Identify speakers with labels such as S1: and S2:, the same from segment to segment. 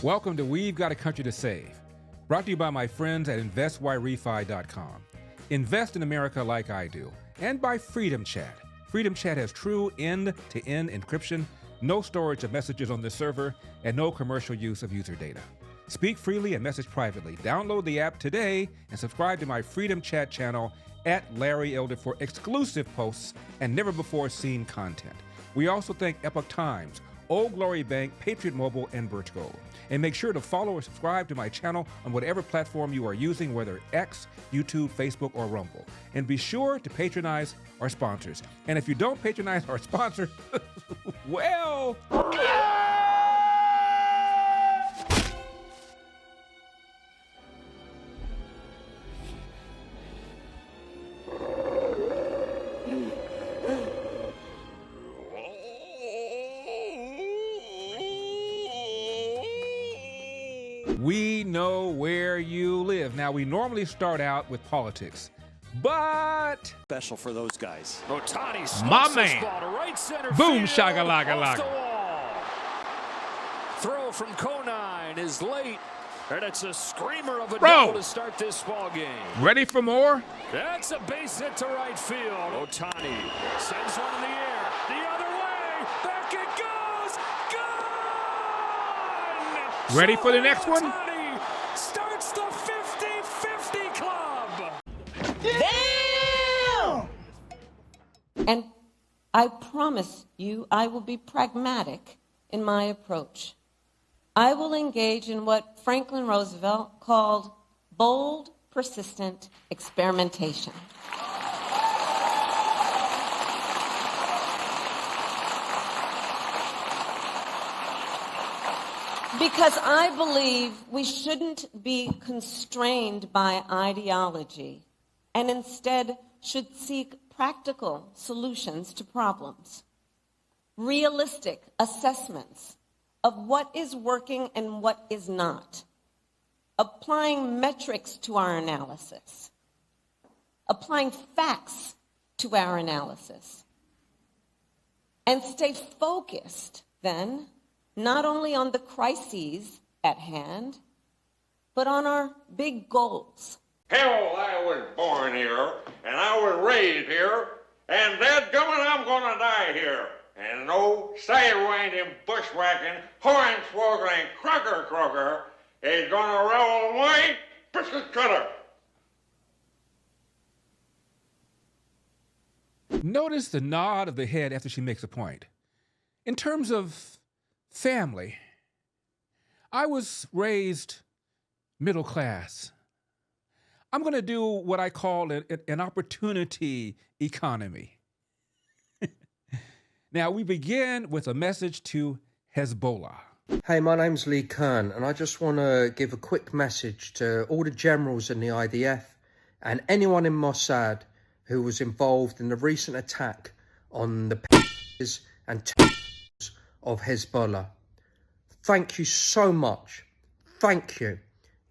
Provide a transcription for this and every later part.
S1: Welcome to We've Got a Country to Save, brought to you by my friends at InvestYrefy.com. Invest in America like I do, and by Freedom Chat. Freedom Chat has true end-to-end encryption, no storage of messages on the server, and no commercial use of user data. Speak freely and message privately. Download the app today and subscribe to my Freedom Chat channel at Larry Elder for exclusive posts and never-before-seen content. We also thank Epoch Times, Old Glory Bank, Patriot Mobile, and Birch Gold. And make sure to follow or subscribe to my channel on whatever platform you are using, whether X, YouTube, Facebook, or Rumble. And be sure to patronize our sponsors. And if you don't patronize our sponsors, well... We know where you live. Now, we normally start out with politics, but...
S2: Special for those guys.
S1: My man.
S3: Right center
S1: Boom,
S3: field,
S1: shagalaka-laga.
S3: Throw from Conine is late, and it's a screamer of a
S1: Bro.
S3: double to start this ball game.
S1: Ready for more?
S3: That's a base hit to right field. Ohtani sends one in the air. The other way. Back it goes. Gone.
S1: Ready for the next one?
S3: Ohtani starts the 50-50 club.
S4: Damn! And I promise you I will be pragmatic in my approach. I will engage in what Franklin Roosevelt called bold, persistent experimentation. Because I believe we shouldn't be constrained by ideology and instead should seek practical solutions to problems, realistic assessments of what is working and what is not, applying metrics to our analysis, applying facts to our analysis, and stay focused then not only on the crises at hand, but on our big goals.
S5: Hell, I was born here, and I was raised here, and dadgummit, I'm gonna die here. And no sidewinding, bushwhacking, hornswoggling, crocker is gonna roll my biscuit cutter.
S1: Notice the nod of the head after she makes a point. In terms of family, I was raised middle class. I'm going to do what I call an opportunity economy. Now, we begin with a message to Hezbollah.
S6: Hey, my name's Lee Kern, and I just want to give a quick message to all the generals in the IDF and anyone in Mossad who was involved in the recent attack on the and of Hezbollah. Thank you so much. Thank you.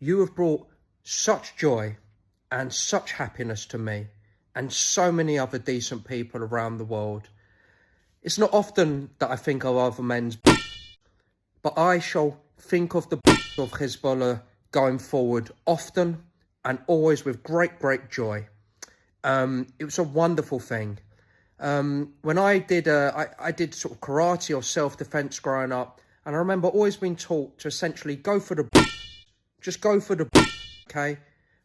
S6: You have brought such joy and such happiness to me and so many other decent people around the world. It's not often that I think of other men's, but I shall think of the of Hezbollah going forward often and always with great, great joy. It was a wonderful thing. When I did sort of karate or self-defense growing up, and I remember always being taught to essentially go for the just go for the okay?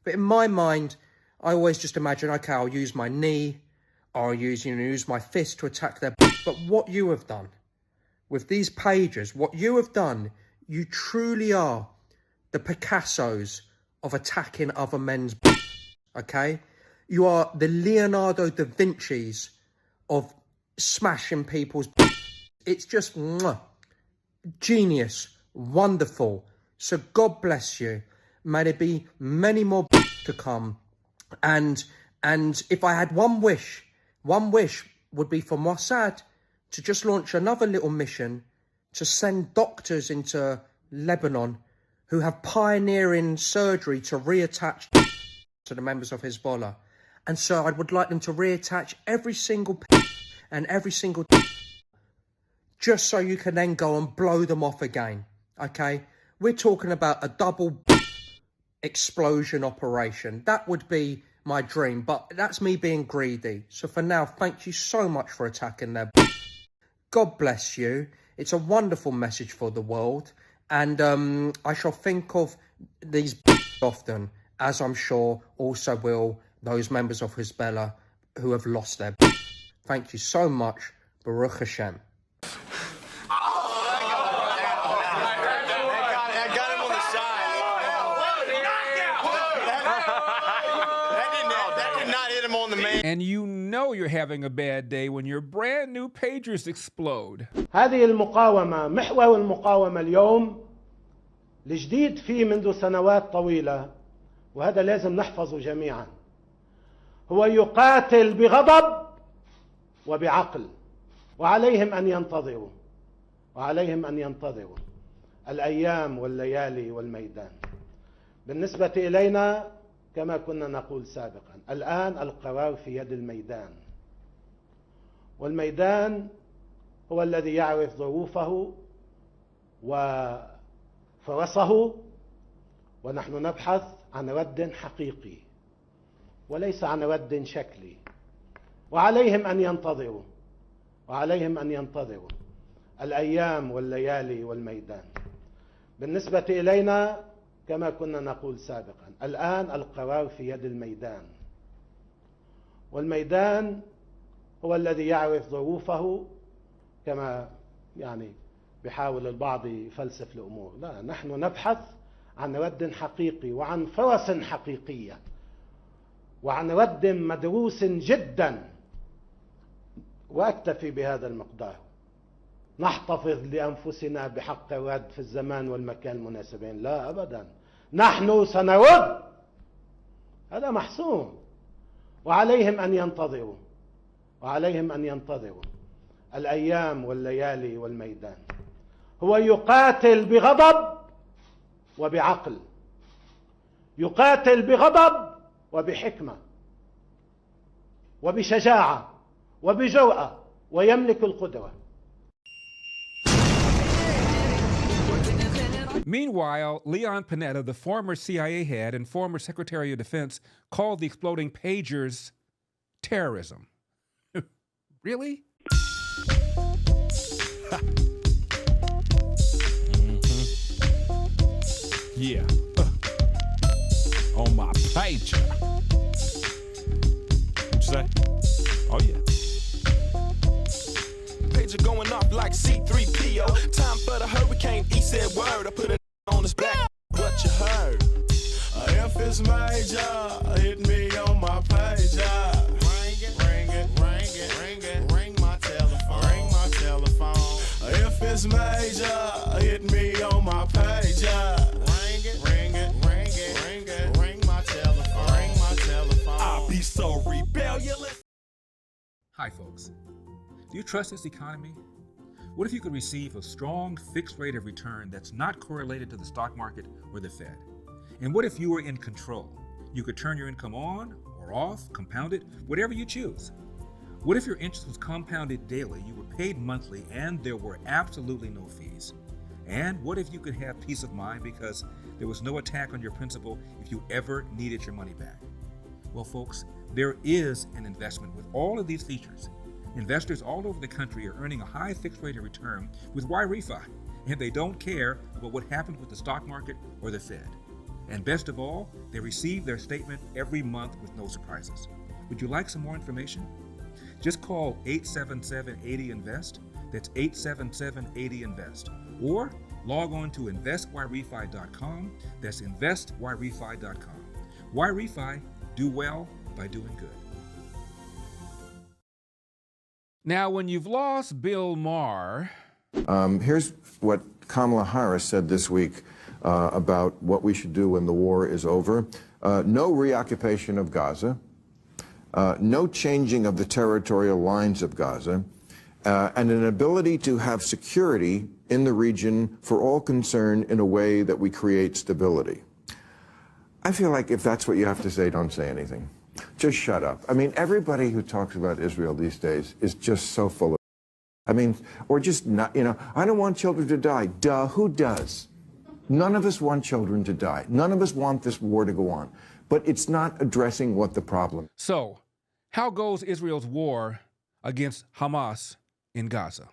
S6: But in my mind, I always just imagine, okay, I'll use my knee, I'll use my fist to attack their but what you have done with these pages, what you have done, you truly are the Picassos of attacking other men's okay? You are the Leonardo da Vinci's of smashing people's It's just genius, wonderful. So God bless you. May there be many more to come. And if I had one wish would be for Mossad to just launch another little mission to send doctors into Lebanon who have pioneering surgery to reattach to the members of Hezbollah. And so I would like them to reattach every single and every single just so you can then go and blow them off again, okay? We're talking about a double explosion operation. That would be my dream, but that's me being greedy. So for now, thank you so much for attacking their God bless you. It's a wonderful message for the world, and I shall think of these often, as I'm sure also will those members of Hezbollah who have lost their Thank you so much. Baruch Hashem.
S1: And you know you're having a bad day when your brand new pagers explode.
S2: هذه المقاومة محور المقاومة اليوم الجديد فيه منذ سنوات طويلة، وهذا لازم نحفظه جميعا، هو يقاتل بغضب وبعقل، وعليهم أن ينتظروا، وعليهم أن ينتظروا الأيام والليالي والميدان. بالنسبة إلينا كما كنا نقول سابقا، الآن القرار في يد الميدان، والميدان هو الذي يعرف ظروفه وفرصه، ونحن نبحث عن رد حقيقي وليس عن رد شكلي، وعليهم أن ينتظروا، وعليهم أن ينتظروا الأيام والليالي والميدان. بالنسبة إلينا كما كنا نقول سابقا، الآن القرار في يد الميدان، والميدان هو الذي يعرف ظروفه، كما يعني بيحاول البعض يفلسف الأمور. لا، نحن نبحث عن رد حقيقي وعن فرص حقيقية وعن رد مدروس جدا، وأكتفي بهذا المقدار. نحتفظ لأنفسنا بحق الرد في الزمان والمكان المناسبين؟ لا أبدا، نحن سنرد، هذا محسوم، وعليهم أن ينتظروا، وعليهم أن ينتظروا الأيام والليالي والميدان. هو يقاتل بغضب وبعقل، يقاتل بغضب وبحكمة وبشجاعة وبجرأة، ويملك القدرة.
S1: Meanwhile, Leon Panetta, the former CIA head and former Secretary of Defense, called the exploding pagers terrorism. Really?
S3: Yeah. On my pager. What'd you say? Oh, yeah. Pager going off like C3PO. Time for the hurricane. He said word. I put it on his back. What you heard? If it's major, hit me on my pager. Ring it, ring it, ring it, ring it. Ring my telephone. Ring my telephone. If it's major, hit me on my pager. Ring it, ring it, ring it, ring it. Ring my telephone. Ring my telephone. I'll be so rebellious.
S1: Hi, folks. Do you trust this economy? What if you could receive a strong fixed rate of return that's not correlated to the stock market or the Fed? And what if you were in control? You could turn your income on or off, compound it, whatever you choose. What if your interest was compounded daily, you were paid monthly, and there were absolutely no fees? And what if you could have peace of mind because there was no attack on your principal if you ever needed your money back? Well, folks, there is an investment with all of these features. Investors all over the country are earning a high fixed rate of return with Yrefy, and they don't care about what happens with the stock market or the Fed. And best of all, they receive their statement every month with no surprises. Would you like some more information? Just call 877-80-INVEST. That's 877-80-INVEST. Or log on to investyrefy.com. That's investyrefy.com. Yrefy, do well by doing good. Now, when you've lost Bill Maher...
S7: Here's what Kamala Harris said this week about what we should do when the war is over. No reoccupation of Gaza, no changing of the territorial lines of Gaza, and an ability to have security in the region for all concerned in a way that we create stability. I feel like if that's what you have to say, don't say anything. Just shut up. I mean, everybody who talks about Israel these days is just so full of... I mean, or just not, you know, I don't want children to die. Duh, who does? None of us want children to die. None of us want this war to go on. But it's not addressing what the problem is.
S1: So, how goes Israel's war against Hamas in Gaza?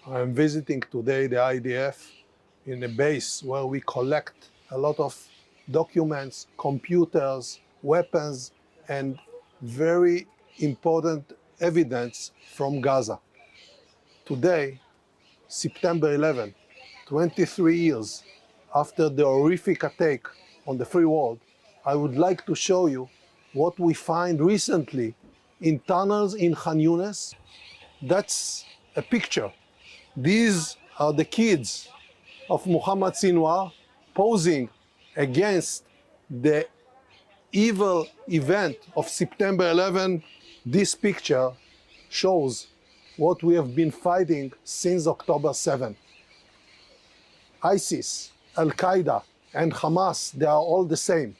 S8: I'm visiting today the IDF in a base where we collect a lot of documents, computers, weapons, and very important evidence from Gaza. Today, September 11, 23 years after the horrific attack on the free world, I would like to show you what we find recently in tunnels in Khan Yunis. That's a picture. These are the kids of Muhammad Sinwar posing against the evil event of September 11. This picture shows what we have been fighting since October 7. ISIS, Al-Qaeda, and Hamas, they are all the same.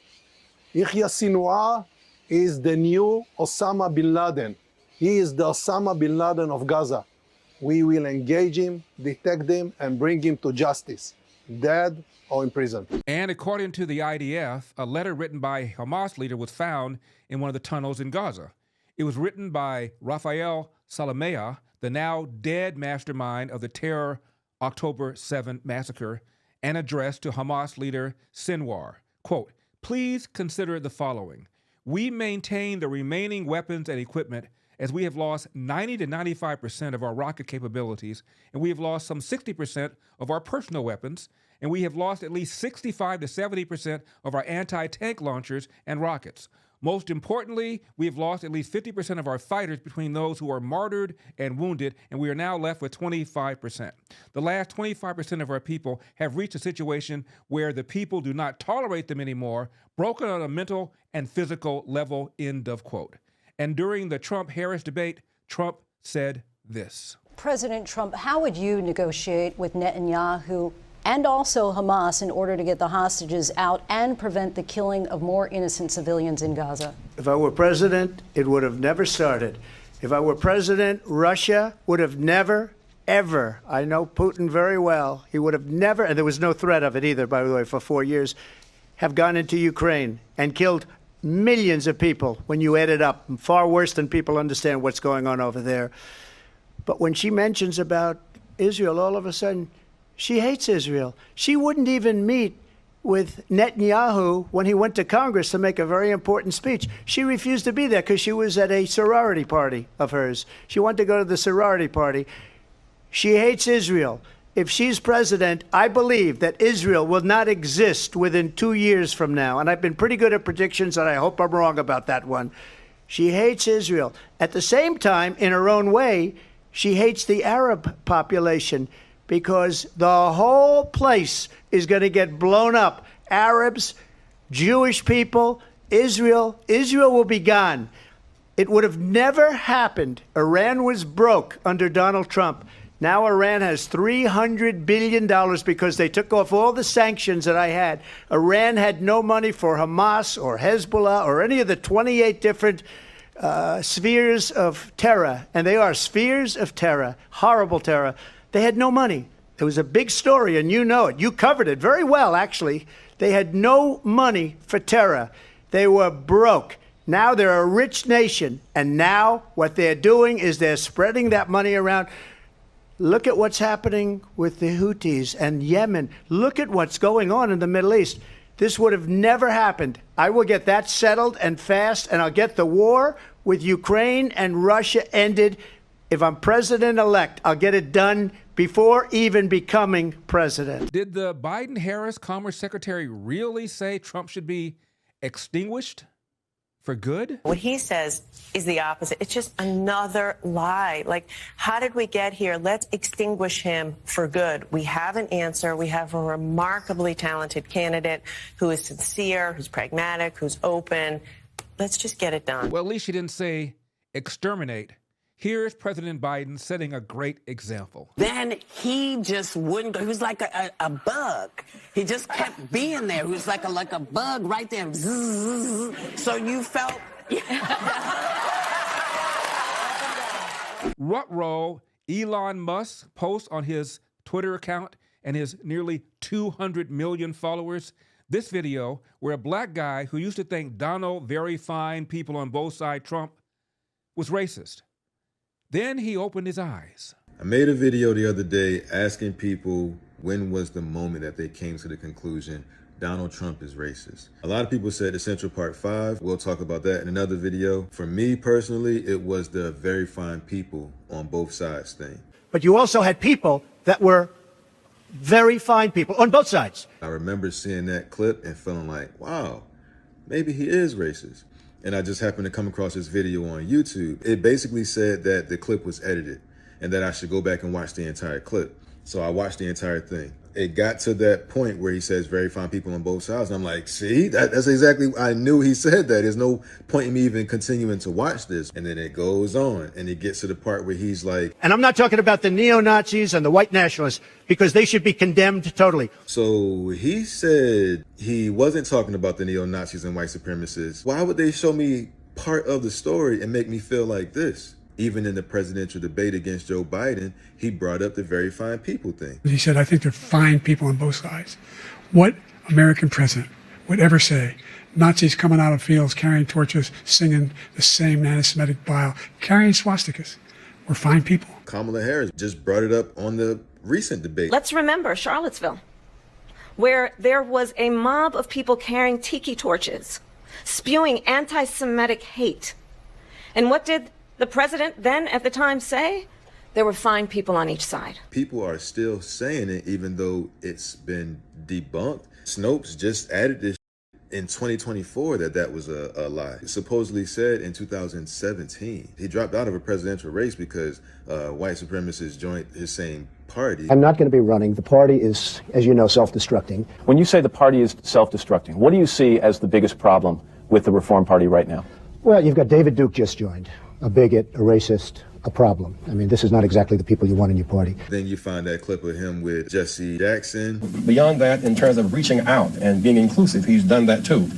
S8: Yahya Sinwar is the new Osama bin Laden. He is the Osama bin Laden of Gaza. We will engage him, detect him, and bring him to justice, dead or in prison.
S1: And according to the IDF, a letter written by a Hamas leader was found in one of the tunnels in Gaza. It was written by Raphael Salamea, the now dead mastermind of the terror October 7 massacre, and addressed to Hamas leader Sinwar. Quote, "Please consider the following. We maintain the remaining weapons and equipment as we have lost 90 to 95% of our rocket capabilities, and we have lost some 60% of our personal weapons, and we have lost at least 65 to 70% of our anti-tank launchers and rockets. Most importantly, we have lost at least 50% of our fighters between those who are martyred and wounded, and we are now left with 25%. The last 25% of our people have reached a situation where the people do not tolerate them anymore, broken on a mental and physical level," end of quote. And during the Trump-Harris debate, Trump said this.
S9: President Trump, how would you negotiate with Netanyahu and also Hamas in order to get the hostages out and prevent the killing of more innocent civilians in Gaza?
S10: If I were president, it would have never started. If I were president, Russia would have never, ever, I know Putin very well, he would have never, and there was no threat of it either, by the way, for 4 years, have gone into Ukraine and killed millions of people when you add it up, far worse than people understand what's going on over there. But when she mentions about Israel, all of a sudden, she hates Israel. She wouldn't even meet with Netanyahu when he went to Congress to make a very important speech. She refused to be there because she was at a sorority party of hers. She wanted to go to the sorority party. She hates Israel. If she's president, I believe that Israel will not exist within 2 years from now. And I've been pretty good at predictions, and I hope I'm wrong about that one. She hates Israel. At the same time, in her own way, she hates the Arab population, because the whole place is going to get blown up. Arabs, Jewish people, Israel will be gone. It would have never happened. Iran was broke under Donald Trump. Now Iran has $300 billion because they took off all the sanctions that I had. Iran had no money for Hamas or Hezbollah or any of the 28 different spheres of terror. And they are spheres of terror, horrible terror. They had no money. It was a big story, and you know it. You covered it very well, actually. They had no money for terror. They were broke. Now they're a rich nation, and now what they're doing is they're spreading that money around. Look at what's happening with the Houthis and Yemen. Look at what's going on in the Middle East. This would have never happened. I will get that settled and fast, and I'll get the war with Ukraine and Russia ended. If I'm president-elect, I'll get it done before even becoming president.
S1: Did the Biden-Harris Commerce Secretary really say Trump should be extinguished for good?
S11: What he says is the opposite. It's just another lie. Like, how did we get here? Let's extinguish him for good. We have an answer. We have a remarkably talented candidate who is sincere, who's pragmatic, who's open. Let's just get it done.
S1: Well, at least she didn't say exterminate. Here's President Biden setting a great example.
S12: Then he just wouldn't go. He was like a bug. He just kept being there. He was like a bug right there. So you felt...
S1: Rutrow Elon Musk posts on his Twitter account and his nearly 200 million followers, this video, where a black guy who used to think Donald very fine people on both sides Trump was racist. Then he opened his eyes.
S13: I made a video the other day asking people when was the moment that they came to the conclusion Donald Trump is racist. A lot of people said the Central Park 5. We'll talk about that in another video. For me personally, it was the very fine people on both sides thing.
S10: But you also had people that were very fine people on both sides.
S13: I remember seeing that clip and feeling like, wow, maybe he is racist. And I just happened to come across this video on YouTube. It basically said that the clip was edited and that I should go back and watch the entire clip. So I watched the entire thing. It got to that point where he says very fine people on both sides. And I'm like, see, that's exactly, I knew he said that. There's no point in me even continuing to watch this. And then it goes on and it gets to the part where he's like.
S10: And I'm not talking about the neo-Nazis and the white nationalists, because they should be condemned totally.
S13: So he said he wasn't talking about the neo-Nazis and white supremacists. Why would they show me part of the story and make me feel like this? Even in the presidential debate against Joe Biden, he brought up the very fine people thing.
S14: He said, I think they're fine people on both sides. What American president would ever say, Nazis coming out of fields, carrying torches, singing the same anti-Semitic bile, carrying swastikas, were fine people?
S13: Kamala Harris just brought it up on the recent debate.
S4: Let's remember Charlottesville, where there was a mob of people carrying tiki torches, spewing anti-Semitic hate. And what did the president then at the time say? There were fine people on each side.
S13: People are still saying it even though it's been debunked. Snopes just added this in 2024 that was a lie. It supposedly said in 2017. He dropped out of a presidential race because white supremacists joined his same party.
S15: I'm not going to be running. The party is, as you know, self-destructing. When you say the party is self-destructing, what do you see as the biggest problem with the Reform Party right now? Well, you've got David Duke just joined. A bigot, a racist, a problem. I mean, this is not exactly the people you want in your party.
S13: Then you find that clip of him with Jesse Jackson.
S16: Beyond that, in terms of reaching out and being inclusive, he's done that too.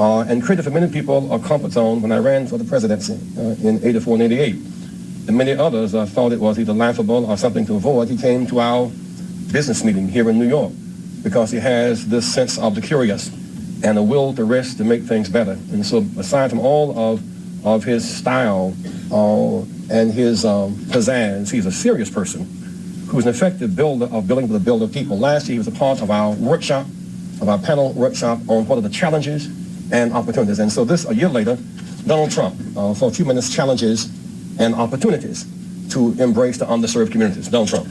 S16: And created for many people a comfort zone when I ran for the presidency in 84 and 88. And many others thought it was either laughable or something to avoid. He came to our business meeting here in New York because he has this sense of the curious and a will to risk to make things better. And so aside from all of his style and his pizzazz, he's a serious person who's an effective builder of building with a builder of people. Last year, he was a part of our workshop, of our panel workshop on what are the challenges and opportunities. And so a year later, Donald Trump, for a few minutes, challenges and opportunities to embrace the underserved communities. Donald Trump.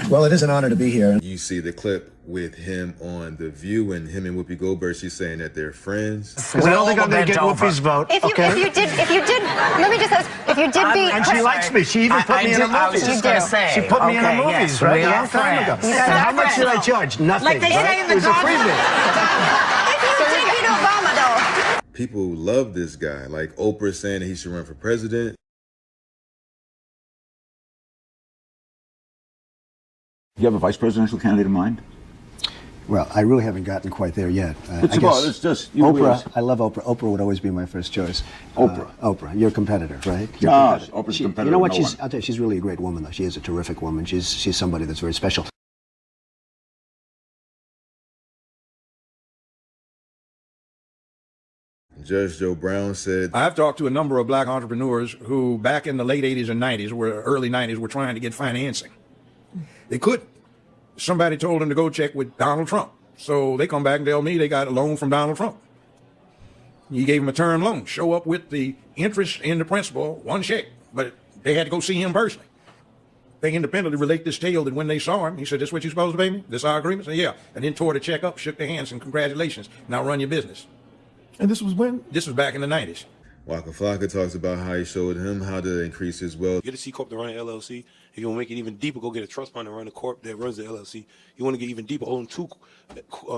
S15: Well, it is an honor to be here.
S13: You see the clip with him on The View and him and Whoopi Goldberg, she's saying that they're friends.
S10: Because I don't think I'm going to get Whoopi's vote.
S17: If you did, let me just ask, if you did beat...
S10: And she likes me. She even put me in her movies.
S17: I was just going to say.
S10: She put me in her movies, right? A long time ago. And how much did I charge? Nothing.
S17: Like they say in the Garden. If you did beat Obama, though.
S13: People love this guy. Like Oprah saying that he should run for president.
S18: Do you have a vice presidential candidate in mind?
S15: Well, I really haven't gotten quite there yet.
S18: It's just
S15: Oprah. I love Oprah. Oprah would always be my first choice. Oprah, you're a competitor, right?
S18: Oprah's a competitor.
S15: You know what? I'll tell you, she's really a great woman, though. She is a terrific woman. She's somebody that's very special.
S13: Judge Joe Brown said,
S19: I've talked to a number of black entrepreneurs who back in the late 80s and 90s, early 90s, were trying to get financing. They couldn't. Somebody told them to go check with Donald Trump. So they come back and tell me they got a loan from Donald Trump. He gave them a term loan. Show up with the interest and the principal, one check. But they had to go see him personally. They independently relate this tale that when they saw him, he said, this is what you're supposed to pay me? This our agreement? I said, yeah. And then tore the check up, shook their hands, and congratulations. Now run your business. And this was when? This was back in the 90s.
S13: Waka Flocka talks about how he showed him how to increase his wealth.
S20: Get a C Corp to run an LLC. If you want to make it even deeper, go get a trust fund and run a corp that runs the LLC. You want to get even deeper, own two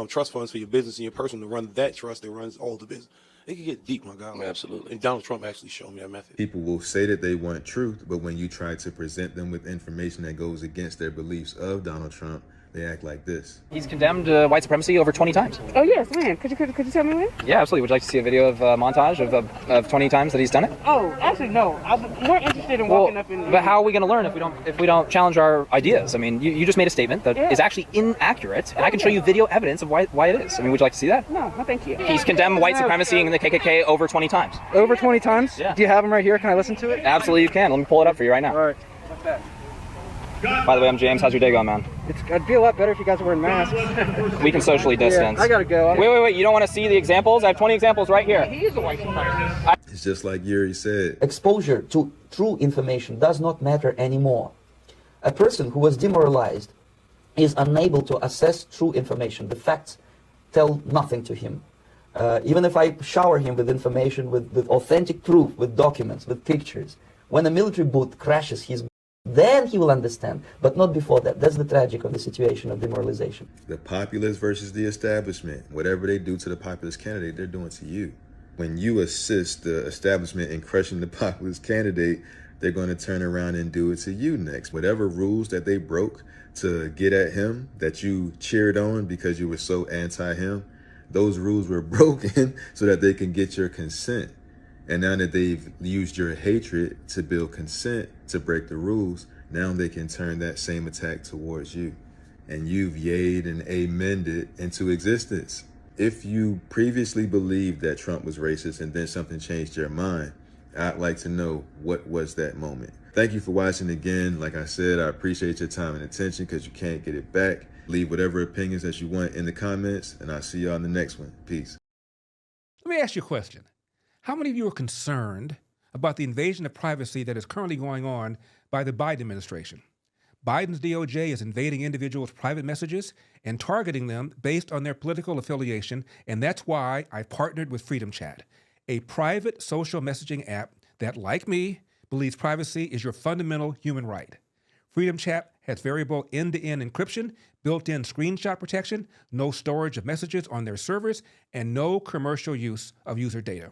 S20: trust funds for your business and your personal to run that trust that runs all the business. It can get deep, my guy. Absolutely. And Donald Trump actually showed me that method.
S13: People will say that they want truth, but when you try to present them with information that goes against their beliefs of Donald Trump, they act like this.
S21: He's condemned white supremacy over 20 times.
S22: Oh, yes, when? Could you tell me when?
S21: Yeah, absolutely. Would you like to see a video of montage of 20 times that he's done it?
S22: Oh, actually, no. I'm more interested in walking up in...
S21: But how are we going to learn if we don't challenge our ideas? I mean, you just made a statement that is actually inaccurate, and I can show you video evidence of why it is. I mean, would you like to see that?
S22: No, thank you.
S21: He's condemned white supremacy and the KKK over 20 times.
S22: Over 20 times?
S21: Yeah.
S22: Do you have him right here? Can I listen to it?
S21: Absolutely, you can. Let me pull it up for you right now.
S22: All right.
S21: By the way, I'm James. How's your day going, man?
S22: I'd be a lot better if you guys were wearing masks.
S21: We can socially distance.
S22: Yeah, I gotta go.
S21: Wait. You don't want to see the examples? I have 20 examples right here.
S22: He is a white supremacist.
S13: It's just like Yrefy said.
S23: Exposure to true information does not matter anymore. A person who was demoralized is unable to assess true information. The facts tell nothing to him. Even if I shower him with information, with authentic proof, with documents, with pictures, when a military boot crashes his, then he will understand, but not before that. That's the tragic of the situation of demoralization.
S13: The populace versus the establishment. Whatever they do to the populist candidate, they're doing to you. When you assist the establishment in crushing the populist candidate, they're going to turn around and do it to you next. Whatever rules that they broke to get at him, that you cheered on because you were so anti-him, those rules were broken so that they can get your consent. And now that they've used your hatred to build consent to break the rules, now they can turn that same attack towards you. And you've yayed and amened it into existence. If you previously believed that Trump was racist and then something changed your mind, I'd like to know what was that moment. Thank you for watching again. Like I said, I appreciate your time and attention because you can't get it back. Leave whatever opinions that you want in the comments, and I'll see y'all in the next one. Peace.
S1: Let me ask you a question. How many of you are concerned about the invasion of privacy that is currently going on by the Biden administration? Biden's DOJ is invading individuals' private messages and targeting them based on their political affiliation, and that's why I partnered with Freedom Chat, a private social messaging app that, like me, believes privacy is your fundamental human right. Freedom Chat has variable end-to-end encryption, built-in screenshot protection, no storage of messages on their servers, and no commercial use of user data.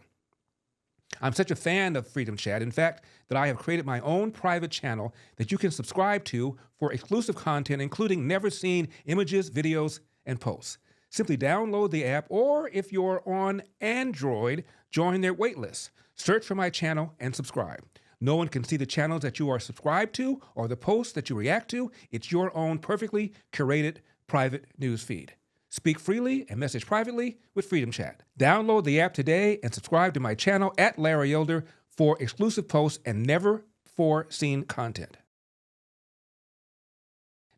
S1: I'm such a fan of Freedom Chat, in fact, that I have created my own private channel that you can subscribe to for exclusive content, including never-seen images, videos, and posts. Simply download the app, or if you're on Android, join their waitlist. Search for my channel and subscribe. No one can see the channels that you are subscribed to or the posts that you react to. It's your own perfectly curated private news feed. Speak freely and message privately with Freedom Chat. Download the app today and subscribe to my channel at Larry Elder for exclusive posts and never-before-seen content.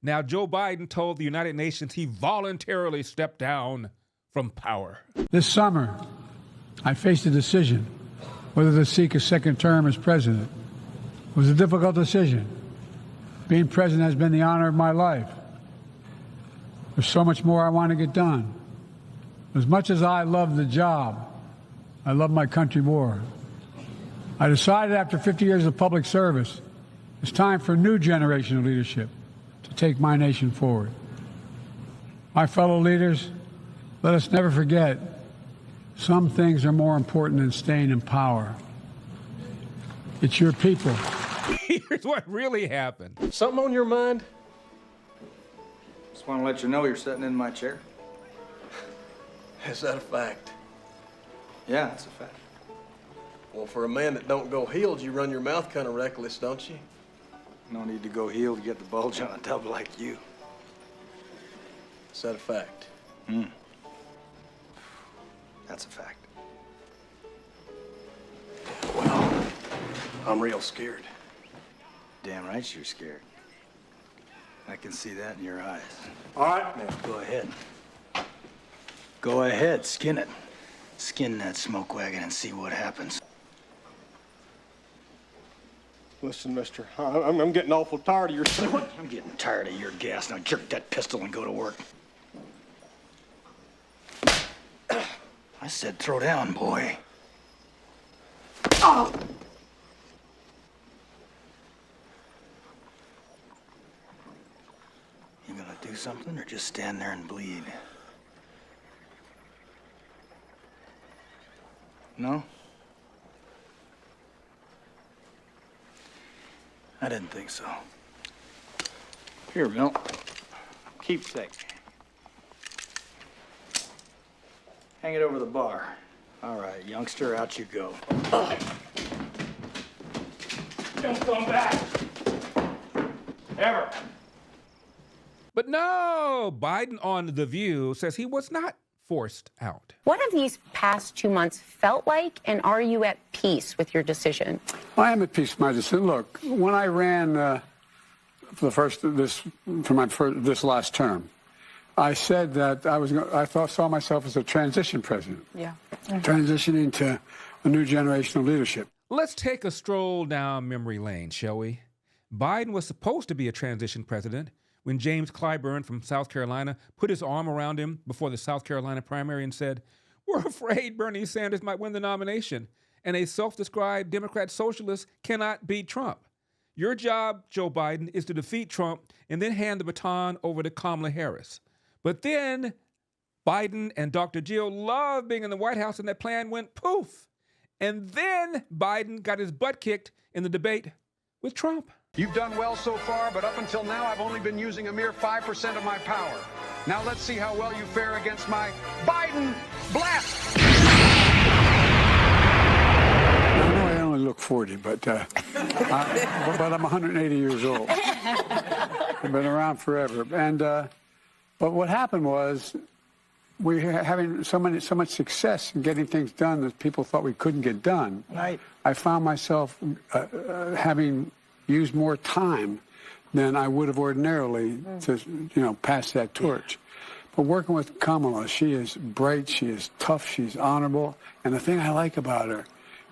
S1: Now, Joe Biden told the United Nations he voluntarily stepped down from power.
S14: This summer, I faced a decision whether to seek a second term as president. It was a difficult decision. Being president has been the honor of my life. There's so much more I want to get done. As much as I love the job, I love my country more. I decided after 50 years of public service, it's time for a new generation of leadership to take my nation forward. My fellow leaders, let us never forget, some things are more important than staying in power. It's your people.
S1: Here's what really happened.
S24: Something on your mind? Just want to let you know you're sitting in my chair.
S25: Is that a fact?
S24: Yeah, it's a fact.
S25: Well, for a man that don't go healed, you run your mouth kind of reckless, don't you?
S24: No need to go healed to get the bulge on a tub like you.
S25: Is that a fact?
S24: That's a fact.
S25: Well, I'm real scared.
S24: Damn right you're scared. I can see that in your eyes.
S25: All right,
S24: now go ahead. Go ahead, skin it. Skin that smoke wagon and see what happens.
S25: Listen, mister, I'm getting awful tired of your...
S24: I'm getting tired of your gas. Now jerk that pistol and go to work. I said throw down, boy. Oh! You gonna do something or just stand there and bleed? No? I didn't think so. Here, Milt. Keepsake. Hang it over the bar. All right, youngster, out you go.
S2: Don't come back. Ever.
S1: But no, Biden on The View says he was not forced out.
S3: What have these past 2 months felt like, and are you at peace with your decision?
S14: I am at peace with my decision. Look, when I ran this last term, I said that I saw myself as a transition president.
S3: Yeah.
S14: Transitioning to a new generation of leadership.
S1: Let's take a stroll down memory lane, shall we? Biden was supposed to be a transition president when James Clyburn from South Carolina put his arm around him before the South Carolina primary and said, "We're afraid Bernie Sanders might win the nomination, and a self-described Democrat socialist cannot beat Trump. Your job, Joe Biden, is to defeat Trump and then hand the baton over to Kamala Harris." But then Biden and Dr. Jill loved being in the White House, and that plan went poof. And then Biden got his butt kicked in the debate with Trump.
S5: You've done well so far, but up until now, I've only been using a mere 5% of my power. Now let's see how well you fare against my Biden blast.
S14: I know I only look 40, but I'm 180 years old. I've been around forever. And but what happened was we were having so much success in getting things done that people thought we couldn't get done.
S10: Right.
S14: I found myself having used more time than I would have ordinarily to, pass that torch. But working with Kamala, she is bright, she is tough, she's honorable, and the thing I like about her,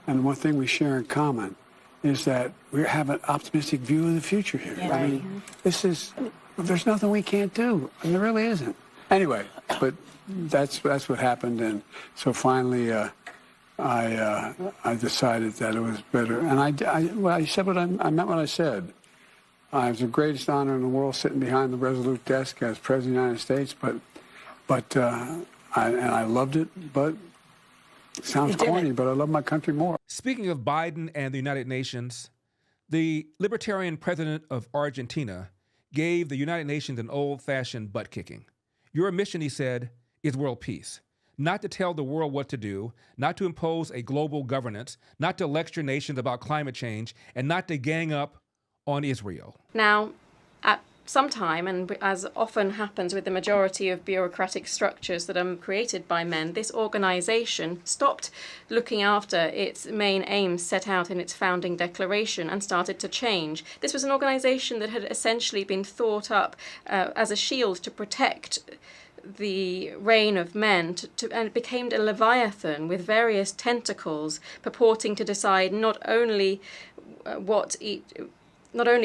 S14: and one thing we share in common, is that we have an optimistic view of the future here.
S3: Yeah.
S14: I mean, there's nothing we can't do, and there really isn't. Anyway, but that's what happened, and so finally I decided that it was better, and I said what I meant what I said. It was the greatest honor in the world sitting behind the Resolute desk as President of the United States, but I loved it, but it sounds corny, but I love my country more.
S1: Speaking of Biden and the United Nations, the libertarian president of Argentina gave the United Nations an old-fashioned butt-kicking. Your mission, he said, is world peace. Not to tell the world what to do, not to impose a global governance, not to lecture nations about climate change, and not to gang up on Israel.
S6: Now, at some time, and as often happens with the majority of bureaucratic structures that are created by men, this organisation stopped looking after its main aims set out in its founding declaration and started to change. This was an organisation that had essentially been thought up as a shield to protect the reign of men, and it became a leviathan with various tentacles purporting to decide not only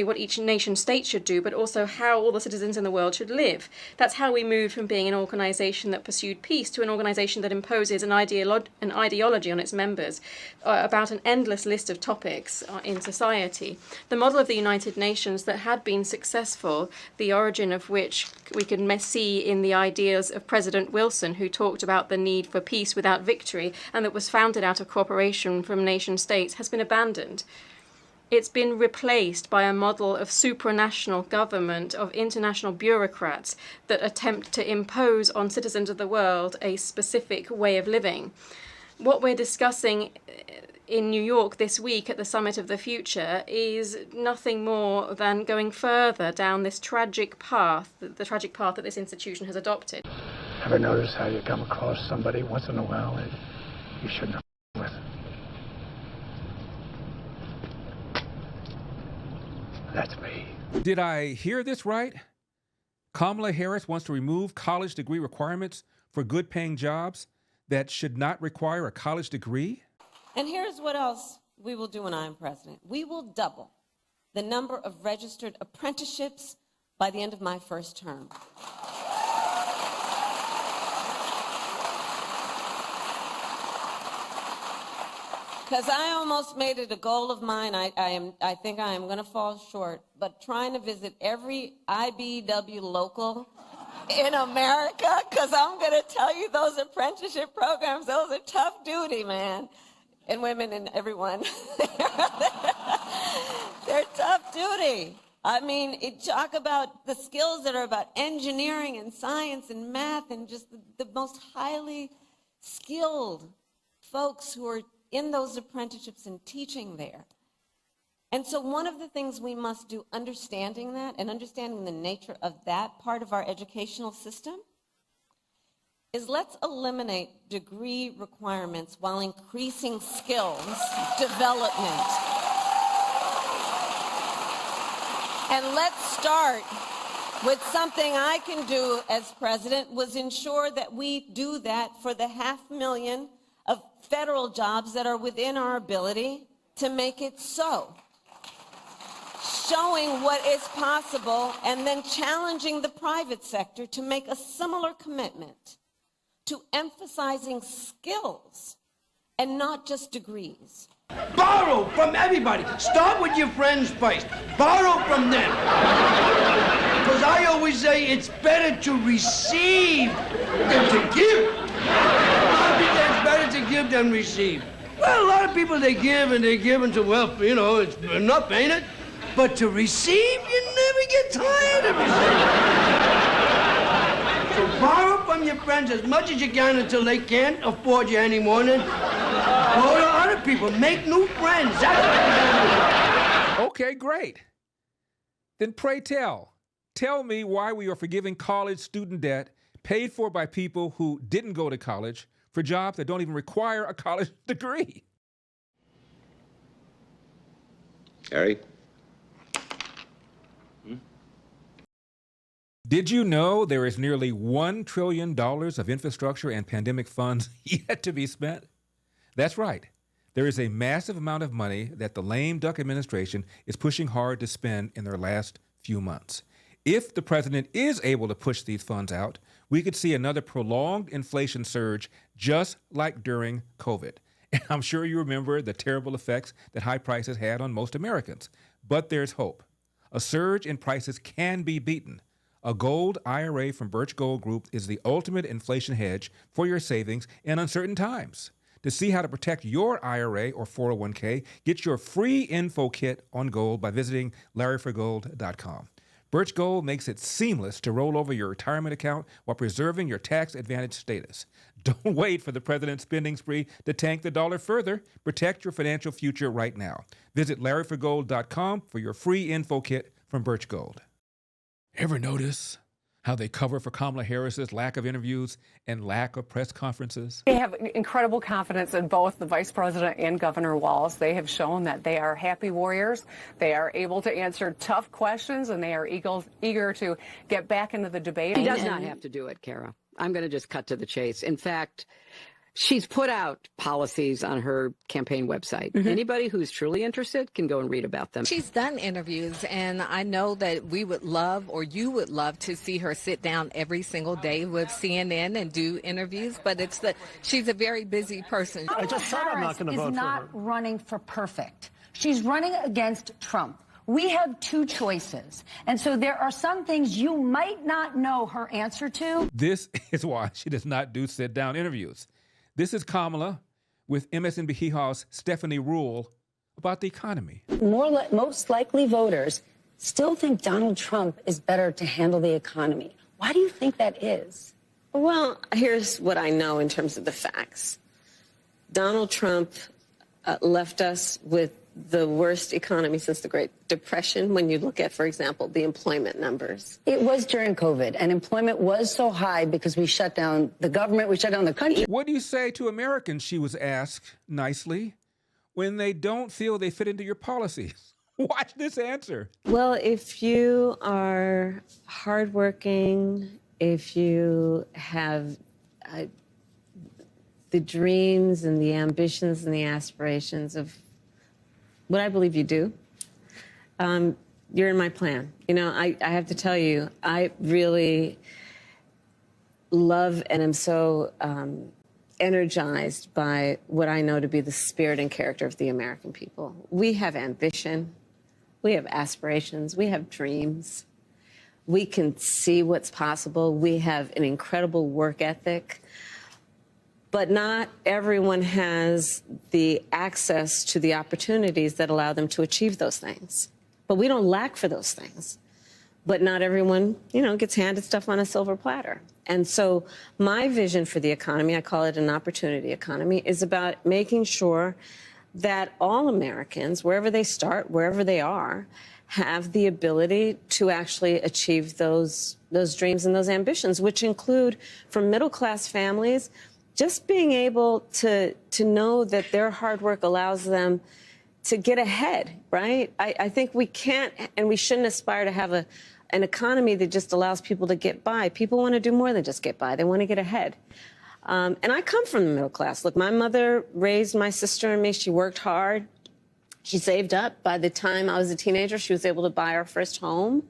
S6: what each nation state should do, but also how all the citizens in the world should live. That's how we moved from being an organisation that pursued peace to an organisation that imposes an ideology on its members about an endless list of topics in society. The model of the United Nations that had been successful, the origin of which we can see in the ideas of President Wilson, who talked about the need for peace without victory, and that was founded out of cooperation from nation states, has been abandoned. It's been replaced by a model of supranational government, of international bureaucrats that attempt to impose on citizens of the world a specific way of living. What we're discussing in New York this week at the Summit of the Future is nothing more than going further down this tragic path, the tragic path that this institution has adopted.
S14: Ever notice how you come across somebody once in a while that you shouldn't have with? That's me.
S1: Did I hear this right? Kamala Harris wants to remove college degree requirements for good-paying jobs that should not require a college degree?
S4: And here's what else we will do when I'm president. We will double the number of registered apprenticeships by the end of my first term. Because I almost made it a goal of mine. I think I am going to fall short, but trying to visit every IBEW local in America, because I'm going to tell you, those apprenticeship programs, those are tough duty, man. And women and everyone. They're tough duty. I mean, talk about the skills that are about engineering and science and math and just the most highly skilled folks who are in those apprenticeships and teaching there. And so one of the things we must do, understanding that and understanding the nature of that part of our educational system, is let's eliminate degree requirements while increasing skills development. And let's start with something I can do as president, was ensure that we do that for the 500,000 of federal jobs that are within our ability to make it so. Showing what is possible and then challenging the private sector to make a similar commitment to emphasizing skills and not just degrees.
S7: Borrow from everybody. Start with your friends first. Borrow from them. Because I always say it's better to receive than to give. I think it's better to give than receive. Well, a lot of people, they give and they give until, well, you know, it's enough, ain't it? But to receive, you never get tired of receiving. So borrow from your friends as much as you can until they can't afford you anymore. And then go to other people. Make new friends. That's what you do.
S1: Okay, great. Then pray tell me why we are forgiving college student debt paid for by people who didn't go to college for jobs that don't even require a college degree.
S8: Harry?
S1: Did you know there is nearly $1 trillion of infrastructure and pandemic funds yet to be spent? That's right. There is a massive amount of money that the lame duck administration is pushing hard to spend in their last few months. If the president is able to push these funds out, we could see another prolonged inflation surge just like during COVID. And I'm sure you remember the terrible effects that high prices had on most Americans. But there's hope. A surge in prices can be beaten. A gold IRA from Birch Gold Group is the ultimate inflation hedge for your savings in uncertain times. To see how to protect your IRA or 401k, get your free info kit on gold by visiting LarryForGold.com. Birch Gold makes it seamless to roll over your retirement account while preserving your tax advantage status. Don't wait for the president's spending spree to tank the dollar further. Protect your financial future right now. Visit LarryForGold.com for your free info kit from Birch Gold. Ever notice how they cover for Kamala Harris's lack of interviews and lack of press conferences?
S9: They have incredible confidence in both the vice president and Governor Walz. They have shown that they are happy warriors. They are able to answer tough questions, and they are eager to get back into the debate.
S11: She does not have to do it, Kara. I'm going to just cut to the chase. In fact, she's put out policies on her campaign website. Anybody who's truly interested can go and read about them.
S12: She's done interviews, and I know that we would love, or you would love, to see her sit down every single day with CNN and do interviews, but she's a very busy person.
S26: I just said I'm not going to vote for her. Is not running for perfect. She's running against Trump. We have two choices. And so there are some things you might not know her answer to.
S1: This is why she does not do sit-down interviews. This is Kamala with MSNBC's Stephanie Rule about the economy.
S27: Most likely voters still think Donald Trump is better to handle the economy. Why do you think that is?
S4: Well, here's what I know in terms of the facts. Donald Trump left us with the worst economy since the Great Depression when you look at, for example, the employment numbers.
S27: It was during COVID, and employment was so high because we shut down the government, we shut down the country.
S1: What do you say to Americans, she was asked nicely, when they don't feel they fit into your policies? Watch this answer.
S4: Well, if you are hardworking, if you have the dreams and the ambitions and the aspirations of what I believe you do, you're in my plan. You know, I have to tell you, I really love and am so energized by what I know to be the spirit and character of the American people. We have ambition, we have aspirations, we have dreams. We can see what's possible. We have an incredible work ethic. But not everyone has the access to the opportunities that allow them to achieve those things. But we don't lack for those things. But not everyone, gets handed stuff on a silver platter. And so my vision for the economy, I call it an opportunity economy, is about making sure that all Americans, wherever they start, wherever they are, have the ability to actually achieve those dreams and those ambitions, which include, for middle-class families, just being able to know that their hard work allows them to get ahead, right? I think we can't and we shouldn't aspire to have an economy that just allows people to get by. People want to do more than just get by. They want to get ahead. And I come from the middle class. Look, my mother raised my sister and me. She worked hard. She saved up. By the time I was a teenager, she was able to buy our first home.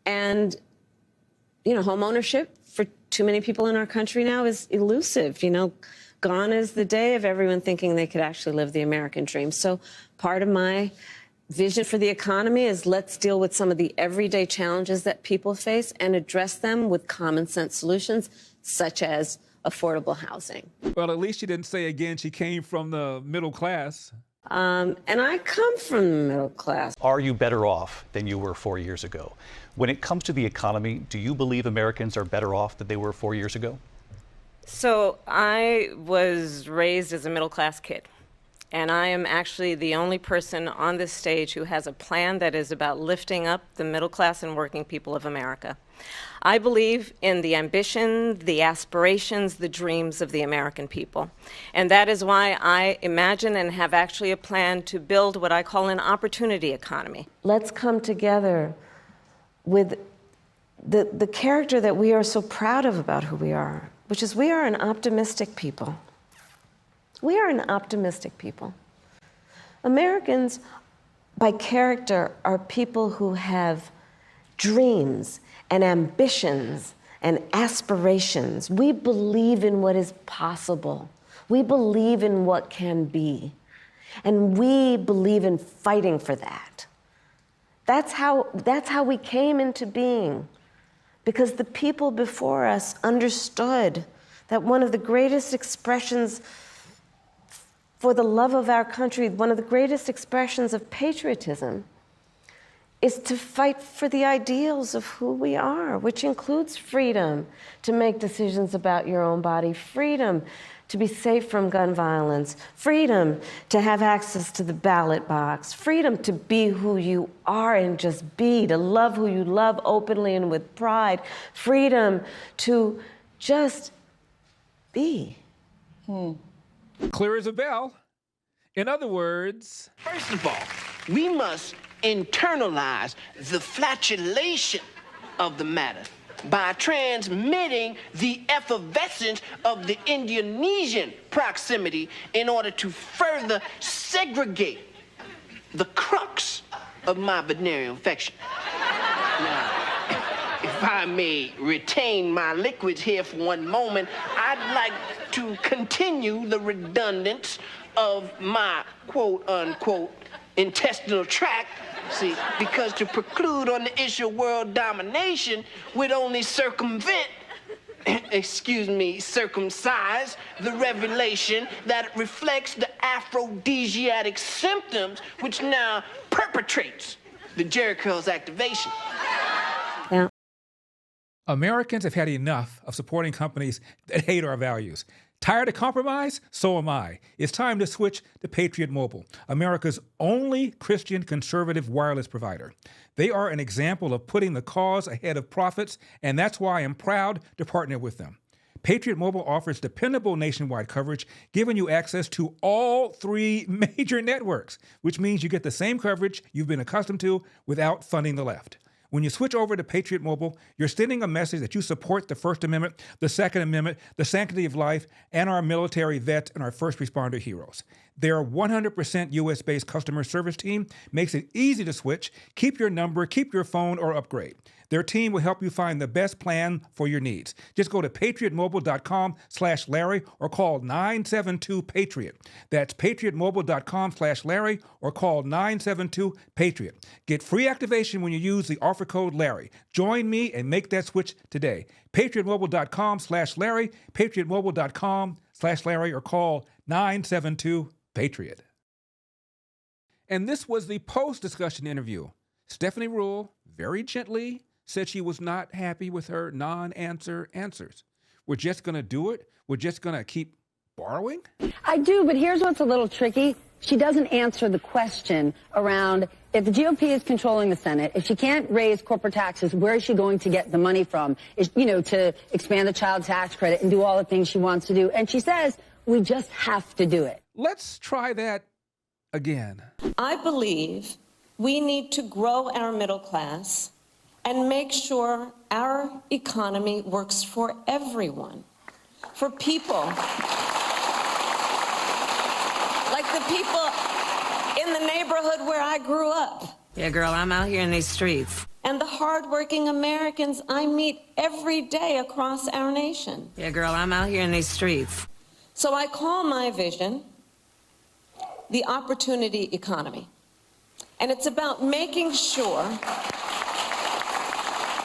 S4: And, home ownership for too many people in our country now is elusive. Gone is the day of everyone thinking they could actually live the American dream. So part of my vision for the economy is let's deal with some of the everyday challenges that people face and address them with common sense solutions, such as affordable housing.
S1: Well, at least she didn't say again she came from the middle class.
S4: And I come from the middle class.
S15: Are you better off than you were 4 years ago? When it comes to the economy, do you believe Americans are better off than they were 4 years ago?
S4: So I was raised as a middle class kid. And I am actually the only person on this stage who has a plan that is about lifting up the middle class and working people of America. I believe in the ambition, the aspirations, the dreams of the American people. And that is why I imagine and have actually a plan to build what I call an opportunity economy. Let's come together with the character that we are so proud of about who we are, which is we are an optimistic people. We are an optimistic people. Americans, by character, are people who have dreams and ambitions and aspirations. We believe in what is possible. We believe in what can be. And we believe in fighting for that. That's how we came into being. Because the people before us understood that one of the greatest expressions for the love of our country, one of the greatest expressions of patriotism is to fight for the ideals of who we are, which includes freedom to make decisions about your own body, freedom to be safe from gun violence, freedom to have access to the ballot box, freedom to be who you are and just be, to love who you love openly and with pride, freedom to just be.
S1: Clear as a bell. In other words,
S16: first of all, we must internalize the flatulation of the matter by transmitting the effervescence of the Indonesian proximity in order to further segregate the crux of my venereal infection. Now, if I may retain my liquids here for one moment, I'd like to continue the redundance of my quote-unquote intestinal tract, see, because to preclude on the issue of world domination would only circumvent, circumcise the revelation that reflects the aphrodisiac symptoms which now perpetrates the Jericho's activation.
S4: Yeah.
S1: Americans have had enough of supporting companies that hate our values. Tired of compromise? So am I. It's time to switch to Patriot Mobile, America's only Christian conservative wireless provider. They are an example of putting the cause ahead of profits, and that's why I'm proud to partner with them. Patriot Mobile offers dependable nationwide coverage, giving you access to all 3 major networks, which means you get the same coverage you've been accustomed to without funding the left. When you switch over to Patriot Mobile, you're sending a message that you support the First Amendment, the Second Amendment, the sanctity of life, and our military vets and our first responder heroes. Their 100% U.S.-based customer service team makes it easy to switch, keep your number, keep your phone, or upgrade. Their team will help you find the best plan for your needs. Just go to patriotmobile.com/Larry or call 972-PATRIOT. That's patriotmobile.com/Larry or call 972-PATRIOT. Get free activation when you use the offer code Larry. Join me and make that switch today. patriotmobile.com/Larry, patriotmobile.com/Larry or call 972-PATRIOT. And this was the post-discussion interview. Stephanie Rule very gently said she was not happy with her non-answer answers. We're just going to do it? We're just going to keep borrowing?
S26: I do, but here's what's a little tricky. She doesn't answer the question around if the GOP is controlling the Senate, if she can't raise corporate taxes, where is she going to get the money from, to expand the child tax credit and do all the things she wants to do? And she says, we just have to do it.
S1: Let's try that again.
S4: I believe we need to grow our middle class and make sure our economy works for everyone, for people like the people in the neighborhood where I grew up.
S17: Yeah, girl, I'm out here in these streets.
S4: And the hardworking Americans I meet every day across our nation.
S17: Yeah, girl, I'm out here in these streets.
S4: So I call my vision the opportunity economy. And it's about making sure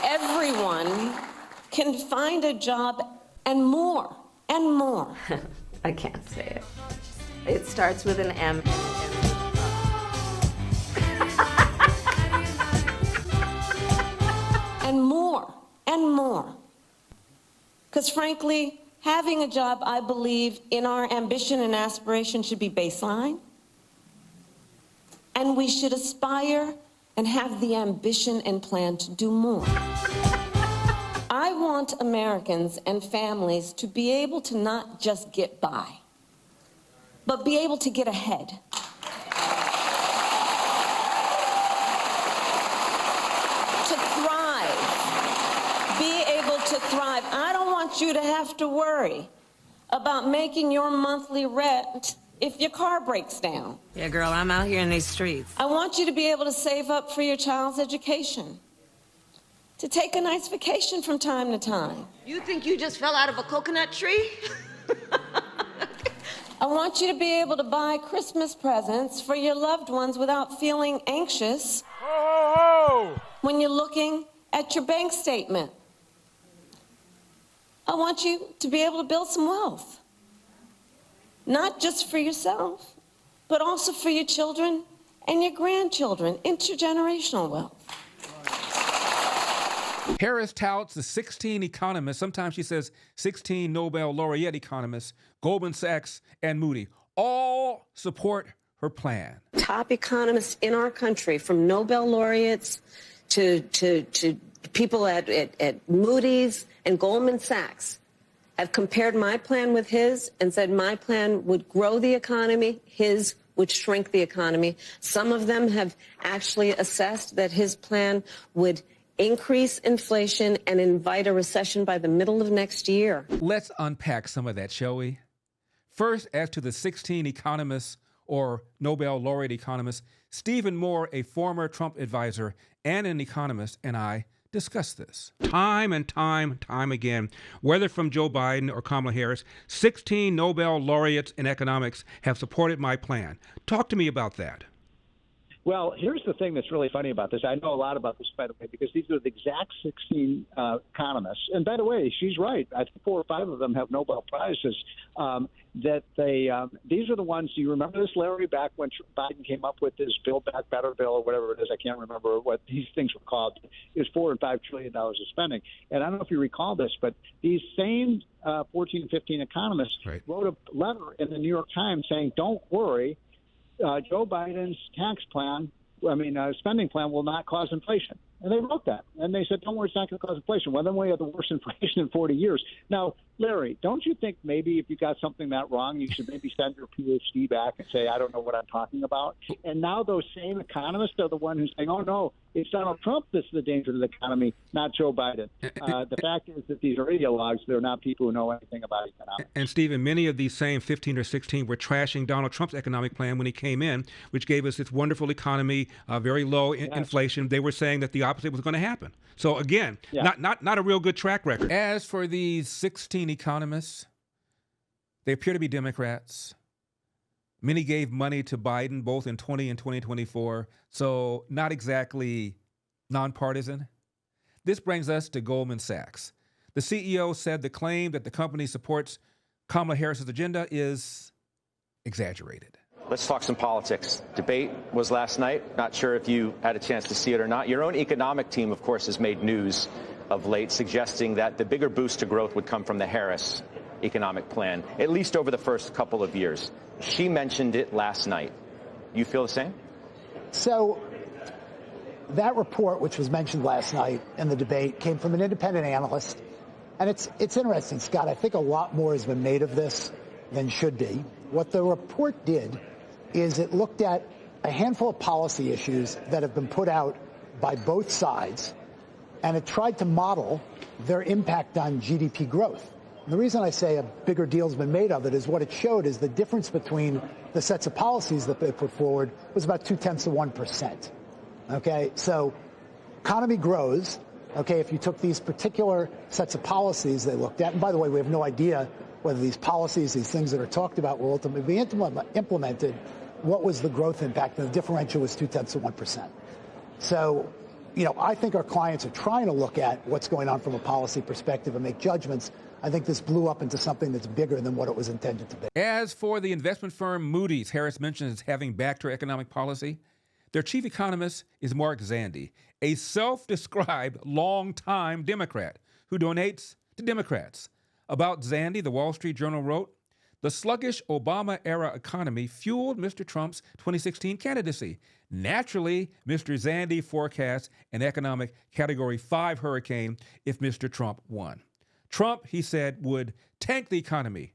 S4: everyone can find a job and more, and more.
S6: I can't say it. It starts with an M.
S4: And more, and more. Because frankly, having a job, I believe, in our ambition and aspiration should be baseline. And we should aspire and have the ambition and plan to do more. I want Americans and families to be able to not just get by, but be able to get ahead. To thrive. Be able to thrive. I don't want you to have to worry about making your monthly rent if your car breaks down.
S17: Yeah, girl, I'm out here in these streets.
S4: I want you to be able to save up for your child's education, to take a nice vacation from time to time.
S18: You think you just fell out of a coconut tree?
S4: I want you to be able to buy Christmas presents for your loved ones without feeling anxious when you're looking at your bank statement. I want you to be able to build some wealth. Not just for yourself, but also for your children and your grandchildren, intergenerational wealth.
S1: Harris touts the 16 economists, sometimes she says 16 Nobel laureate economists, Goldman Sachs and Moody, all support her plan.
S26: Top economists in our country, from Nobel laureates to people at Moody's and Goldman Sachs, have compared my plan with his and said my plan would grow the economy, his would shrink the economy. Some of them have actually assessed that his plan would increase inflation and invite a recession by the middle of next year.
S1: Let's unpack some of that, shall we? First, as to the 16 economists or Nobel laureate economists, Stephen Moore, a former Trump advisor and an economist, and I discuss this. Time and time again, whether from Joe Biden or Kamala Harris, 16 Nobel laureates in economics have supported my plan. Talk to me about that.
S19: Well, here's the thing that's really funny about this. I know a lot about this, by the way, because these are the exact 16 economists. And by the way, she's right. I think 4 or 5 of them have Nobel Prizes. These are the ones, do you remember this, Larry, back when Biden came up with his Build Back Better bill or whatever it is? I can't remember what these things were called. It was $4 and $5 trillion of spending. And I don't know if you recall this, but these same 14, 15 economists wrote a letter in the New York Times saying, don't worry, Joe Biden's spending plan will not cause inflation. And they wrote that. And they said, don't worry, it's not going to cause inflation. Well, then we have the worst inflation in 40 years. Now, Larry, don't you think maybe if you got something that wrong, you should maybe send your PhD back and say, I don't know what I'm talking about? And now those same economists are the one who's saying, oh, no, it's Donald Trump that's the danger to the economy, not Joe Biden. The fact is that these are ideologues. They're not people who know anything about economics.
S1: And, Stephen, many of these same 15 or 16 were trashing Donald Trump's economic plan when he came in, which gave us this wonderful economy, very low inflation. They were saying that the opposite was going to happen. So, again, not a real good track record. As for these 16 economists, they appear to be Democrats. Many gave money to Biden, both in 20 and 2024, so not exactly nonpartisan. This brings us to Goldman Sachs. The CEO said the claim that the company supports Kamala Harris's agenda is exaggerated.
S13: Let's talk some politics. Debate was last night. Not sure if you had a chance to see it or not. Your own economic team, of course, has made news of late, suggesting that the bigger boost to growth would come from the Harris economic plan, at least over the first couple of years. She mentioned it last night. You feel the same?
S20: So that report, which was mentioned last night in the debate, came from an independent analyst. And it's interesting, Scott. I think a lot more has been made of this than should be. What the report did is it looked at a handful of policy issues that have been put out by both sides, and it tried to model their impact on GDP growth. And the reason I say a bigger deal's been made of it is what it showed is the difference between the sets of policies that they put forward was about 0.2%. Okay, so economy grows. Okay, if you took these particular sets of policies they looked at, and by the way, we have no idea whether these policies, these things that are talked about, will ultimately be implemented. What was the growth impact? And the differential was 0.2%. So, you know, I think our clients are trying to look at what's going on from a policy perspective and make judgments. I think this blew up into something that's bigger than what it was intended to be.
S1: As for the investment firm Moody's, Harris mentions as having backed her economic policy. Their chief economist is Mark Zandi, a self-described longtime Democrat who donates to Democrats. About Zandi, the Wall Street Journal wrote, the sluggish Obama-era economy fueled Mr. Trump's 2016 candidacy. Naturally, Mr. Zandi forecasts an economic Category 5 hurricane if Mr. Trump won. Trump, he said, would tank the economy,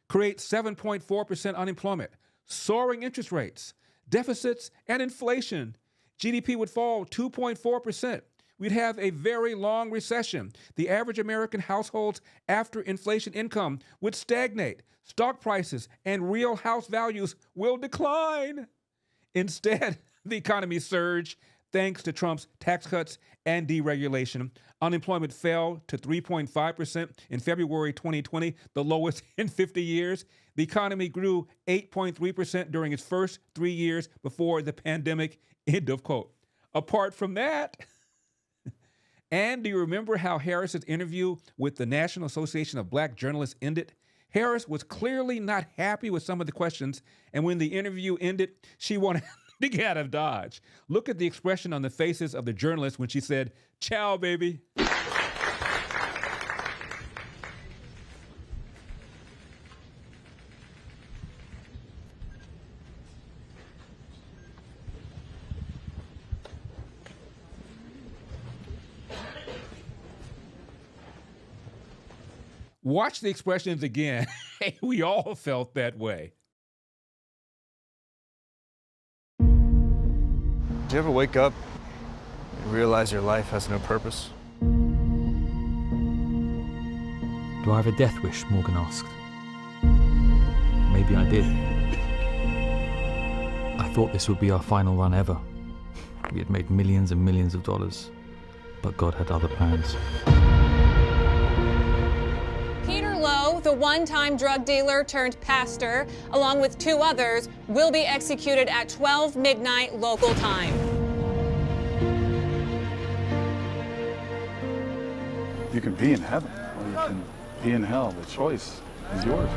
S1: create 7.4% unemployment, soaring interest rates, deficits, and inflation. GDP would fall 2.4%. We'd have a very long recession. The average American household's after-inflation income would stagnate. Stock prices and real house values will decline. Instead, the economy surged thanks to Trump's tax cuts and deregulation. Unemployment fell to 3.5% in February 2020, the lowest in 50 years. The economy grew 8.3% during its first 3 years before the pandemic. End of quote. Apart from that, and do you remember how Harris's interview with the National Association of Black Journalists ended? Harris was clearly not happy with some of the questions, and when the interview ended, she wanted to get out of Dodge. Look at the expression on the faces of the journalists when she said, "Ciao, baby." Watch the expressions again. We all felt that way.
S21: Do you ever wake up and realize your life has no purpose?
S22: Do I have a death wish? Morgan asked. Maybe I did. I thought this would be our final run ever. We had made millions and millions of dollars, but God had other plans.
S23: The one-time drug dealer turned pastor, along with 2 others, will be executed at 12 midnight local time.
S24: You can be in heaven or you can be in hell. The choice is yours.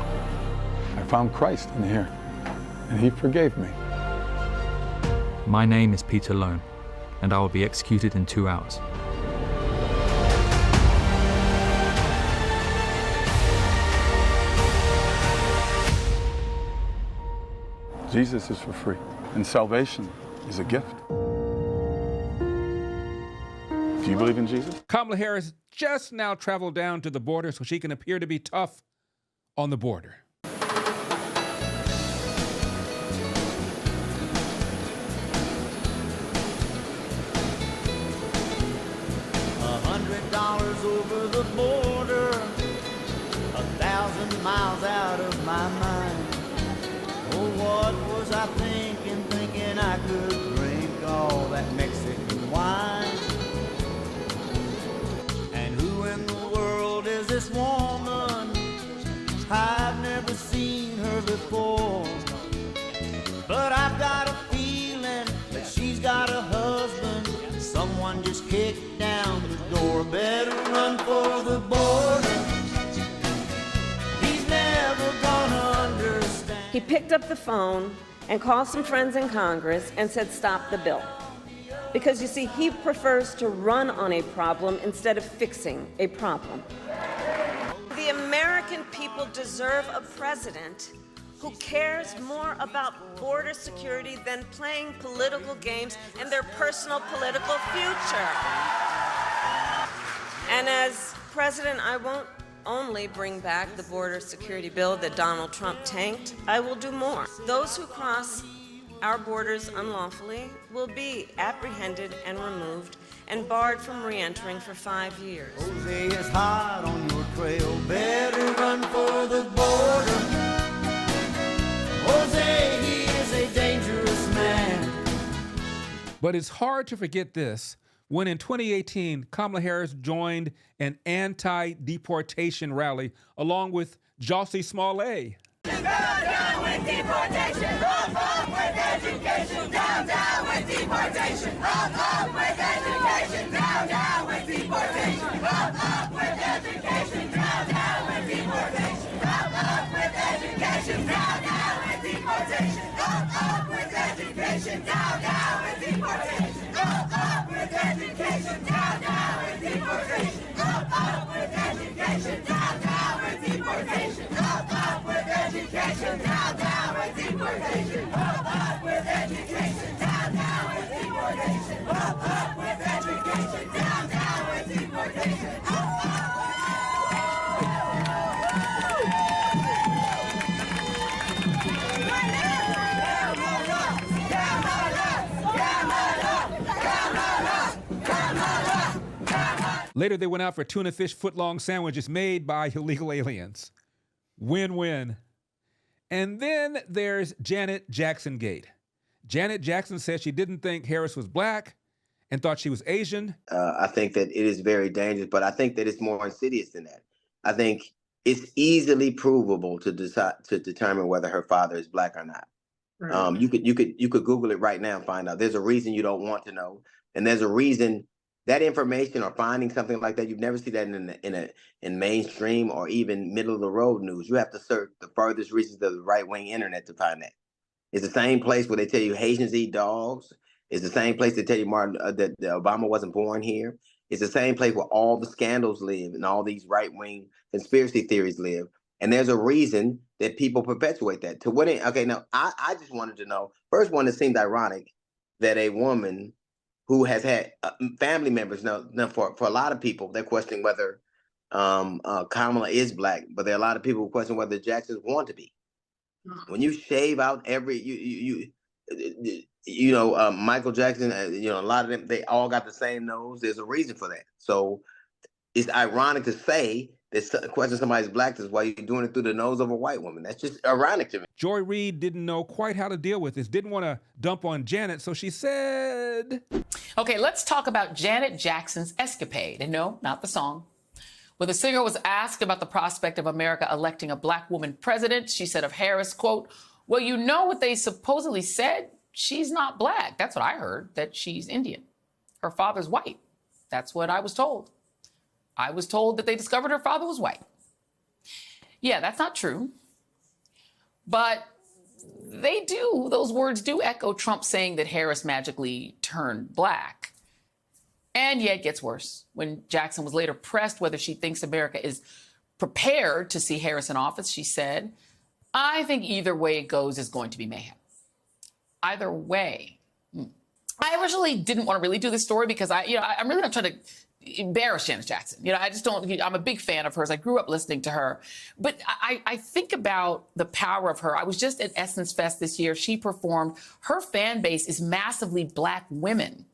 S24: I found Christ in here, and he forgave me.
S22: My name is Peter Lone, and I will be executed in 2 hours.
S24: Jesus is for free, and salvation is a gift. Do you believe in Jesus?
S1: Kamala Harris just now traveled down to the border so she can appear to be tough on the border.
S25: $100 over the border, 1,000 miles out of my mind. Oh, what was I thinking I could drink all that Mexican wine? And who in the world is this woman? I've never seen her before. But I've got a feeling that she's got a husband. Someone just kicked down the door. Better run for the border. He's never gonna understand.
S4: He picked up the phone and called some friends in Congress and said, stop the bill. Because you see, he prefers to run on a problem instead of fixing a problem. The American people deserve a president who cares more about border security than playing political games and their personal political future. And as president, I won't only bring back the border security bill that Donald Trump tanked, I will do more. Those who cross our borders unlawfully will be apprehended and removed and barred from re-entering for 5 years.
S25: Jose is hot on your trail, better run for the border. Jose, he is a dangerous man.
S1: But it's hard to forget this. When in 2018, Kamala Harris joined an anti-deportation rally along with Jussie Smollett.
S25: Down, down with deportation, up with education. Down, down with deportation, up with education. Down, down with deportation, up with education. Down, down with deportation, up with education. Down, down with deportation, up with education. Down, down with deportation, up with education. Down, down with deportation, up with education. Down, down with deportation, up with education. Down, down with deportation, up with education. Down, down with deportation, up with education. Down, down with deportation,
S1: Later, they went out for tuna fish footlong sandwiches made by illegal aliens. Win-win. And then there's Janet Jackson Gate. Janet Jackson said she didn't think Harris was black and thought she was Asian.
S2: I think that it is very dangerous, but I think that it's more insidious than that. I think it's easily provable to determine whether her father is black or not. Right. You could Google it right now and find out. There's a reason you don't want to know, and there's a reason that information or finding something like that, you've never seen that in mainstream or even middle of the road news. You have to search the furthest reaches of the right wing internet to find that. It's the same place where they tell you Haitians eat dogs. It's the same place they tell you that Obama wasn't born here. It's the same place where all the scandals live and all these right wing conspiracy theories live. And there's a reason that people perpetuate that. To what end? Okay, now I just wanted to know. First one, it seemed ironic that a woman who has had family members. Now for a lot of people, they're questioning whether Kamala is black, but there are a lot of people who question whether Jacksons want to be. When you shave out every Michael Jackson, a lot of them, they all got the same nose. There's a reason for that. So it's ironic to say that question somebody's blackness while you're doing it through the nose of a white woman. That's just ironic to me.
S1: Joy Reid didn't know quite how to deal with this, didn't want to dump on Janet, so she said...
S3: Okay, let's talk about Janet Jackson's escapade. And no, not the song. When the singer was asked about the prospect of America electing a black woman president, she said of Harris, quote, well, you know what they supposedly said? She's not black. That's what I heard, that she's Indian. Her father's white. That's what I was told. I was told that they discovered her father was white. Yeah, that's not true. But those words do echo Trump saying that Harris magically turned black. And yet it gets worse. When Jackson was later pressed whether she thinks America is prepared to see Harris in office, she said, I think either way it goes is going to be mayhem. Either way. I originally didn't want to really do this story because I'm really not trying to embarrass Janet Jackson. I'm a big fan of hers. I grew up listening to her. But I think about the power of her. I was just at Essence Fest this year. She performed. Her fan base is massively black women.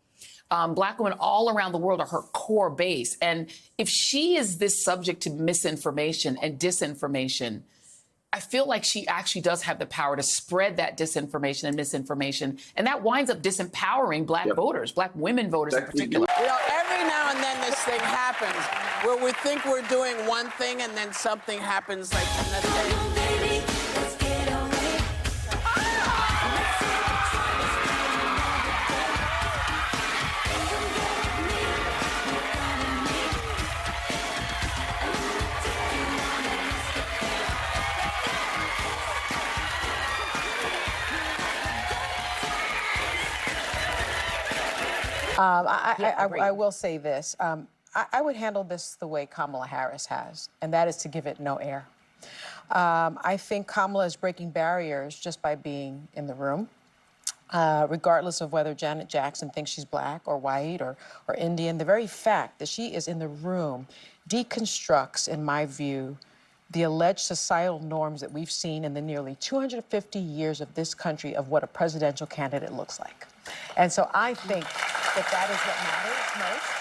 S3: Black women all around the world are her core base. And if she is this subject to misinformation and disinformation, I feel like she actually does have the power to spread that disinformation and misinformation. And that winds up disempowering black voters, black women voters in particular.
S5: Every now and then this thing happens where we think we're doing one thing and then something happens like the next day.
S7: I will say this. I would handle this the way Kamala Harris has, and that is to give it no air. I think Kamala is breaking barriers just by being in the room, regardless of whether Janet Jackson thinks she's black or white or Indian. The very fact that she is in the room deconstructs, in my view, the alleged societal norms that we've seen in the nearly 250 years of this country of what a presidential candidate looks like. And so I think that is what matters most.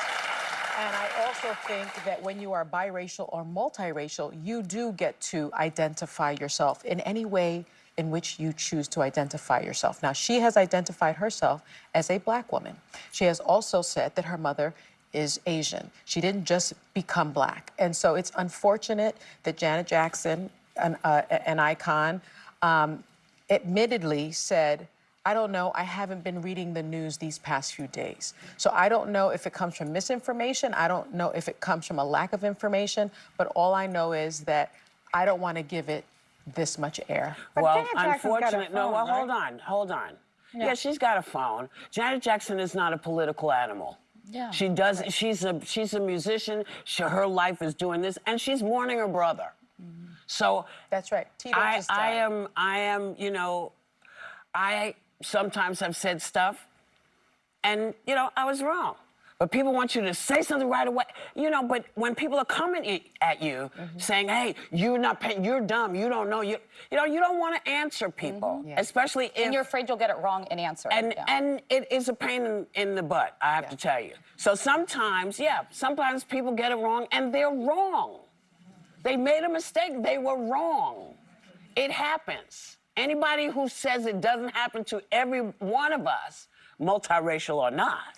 S7: And I also think that when you are biracial or multiracial, you do get to identify yourself in any way in which you choose to identify yourself. Now, she has identified herself as a black woman. She has also said that her mother is Asian. She didn't just become black. And so it's unfortunate that Janet Jackson, an icon, admittedly said, I don't know, I haven't been reading the news these past few days. So I don't know if it comes from misinformation. I don't know if it comes from a lack of information. But all I know is that I don't want to give it this much air.
S5: Well, unfortunately, no, well, hold on. Yeah, she's got a phone. Janet Jackson is not a political animal.
S3: Yeah.
S5: She does, she's a musician. Her life is doing this, and she's mourning her brother.
S7: Mm-hmm.
S5: So
S7: that's right.
S5: I am, you know, I sometimes have said stuff, and, you know, I was wrong. But people want you to say something right away. You know, but when people are coming at you saying, hey, you're not paying, you're dumb, you don't know, you know, you don't want to answer people, especially if...
S8: And you're afraid you'll get it wrong in answering.
S5: And it is a pain in the butt, I have to tell you. So sometimes, sometimes people get it wrong, and they're wrong. They made a mistake, they were wrong. It happens. Anybody who says it doesn't happen to every one of us, multiracial or not,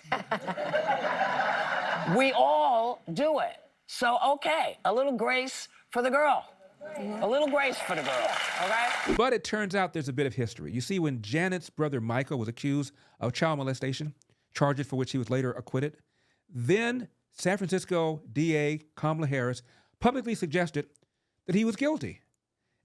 S5: we all do it. So, okay, a little grace for the girl. A little grace for the girl, all right?
S1: But it turns out there's a bit of history. You see, when Janet's brother Michael was accused of child molestation, charges for which he was later acquitted, then San Francisco DA Kamala Harris publicly suggested that he was guilty.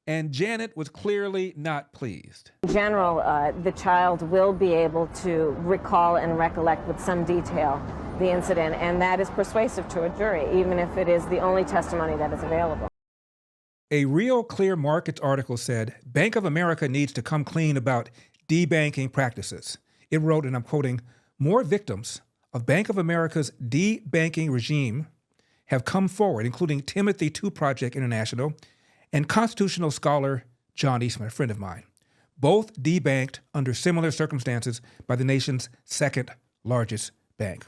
S1: And Janet was clearly not pleased.
S27: In general, the child will be able to recall and recollect with some detail the incident, and that is persuasive to a jury, even if it is the only testimony that is available.
S1: A Real Clear Markets article said, Bank of America needs to come clean about debanking practices. It wrote, and I'm quoting, more victims of Bank of America's debanking regime have come forward, including Timothy II Project International and constitutional scholar John Eastman, a friend of mine, both debanked under similar circumstances by the nation's second largest bank.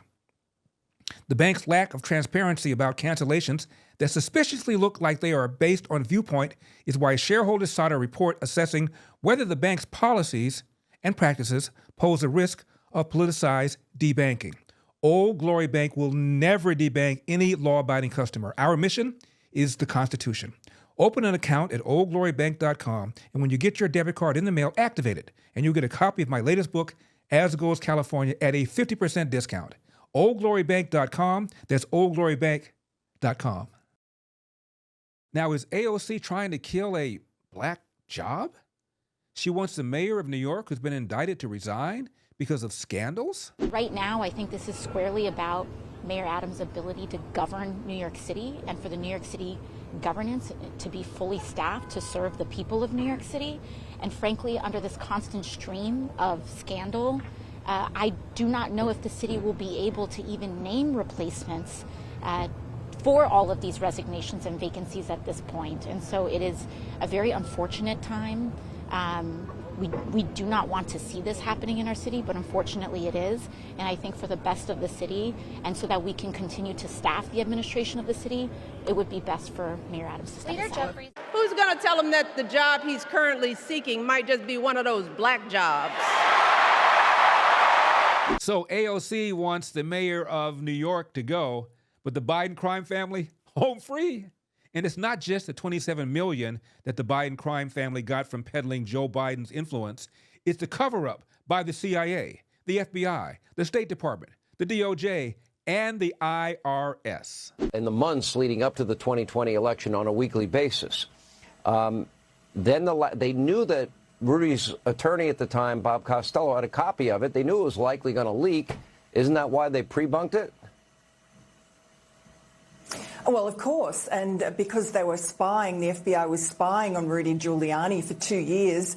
S1: The bank's lack of transparency about cancellations that suspiciously look like they are based on viewpoint is why shareholders sought a report assessing whether the bank's policies and practices pose a risk of politicized debanking. Old Glory Bank will never debank any law-abiding customer. Our mission is the Constitution. Open an account at oldglorybank.com, and when you get your debit card in the mail, activate it, and you'll get a copy of my latest book, As Goes California, at a 50% discount. oldglorybank.com, that's oldglorybank.com. Now, is AOC trying to kill a black job? She wants the mayor of New York, who's been indicted, to resign because of scandals?
S9: Right now, I think this is squarely about Mayor Adams' ability to govern New York City and for the New York City governance to be fully staffed to serve the people of New York City. And frankly, under this constant stream of scandal, I do not know if the city will be able to even name replacements for all of these resignations and vacancies at this point. And so it is a very unfortunate time. We do not want to see this happening in our city, but unfortunately it is. And I think for the best of the city, and so that we can continue to staff the administration of the city, it would be best for Mayor Adams to step aside.
S10: Who's going to tell him that the job he's currently seeking might just be one of those black jobs?
S1: So AOC wants the mayor of New York to go, but the Biden crime family, home free. And it's not just the $27 million that the Biden crime family got from peddling Joe Biden's influence. It's the cover-up by the CIA, the FBI, the State Department, the DOJ, and the IRS.
S11: In the months leading up to the 2020 election on a weekly basis, then they knew that Rudy's attorney at the time, Bob Costello, had a copy of it. They knew it was likely going to leak. Isn't that why they pre-bunked it?
S6: Well, of course, and because they were spying, the FBI was spying on Rudy Giuliani for 2 years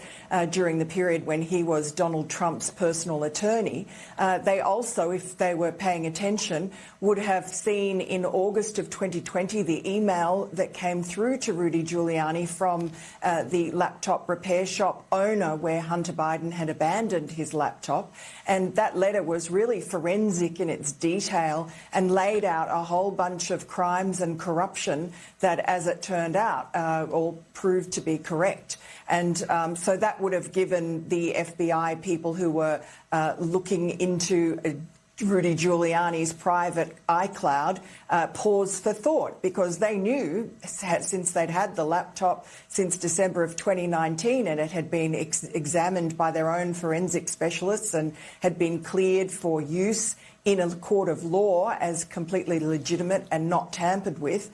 S6: during the period when he was Donald Trump's personal attorney. They also, if they were paying attention, would have seen in August of 2020 the email that came through to Rudy Giuliani from the laptop repair shop owner where Hunter Biden had abandoned his laptop. And that letter was really forensic in its detail and laid out a whole bunch of crimes and corruption that, as it turned out, all proved to be correct. And so that would have given the FBI people who were looking into Rudy Giuliani's private iCloud pause for thought, because they knew, since they'd had the laptop since December of 2019 and it had been examined by their own forensic specialists and had been cleared for use in a court of law as completely legitimate and not tampered with,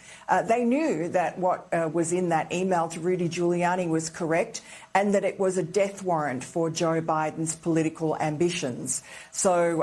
S6: they knew that what was in that email to Rudy Giuliani was correct and that it was a death warrant for Joe Biden's political ambitions. So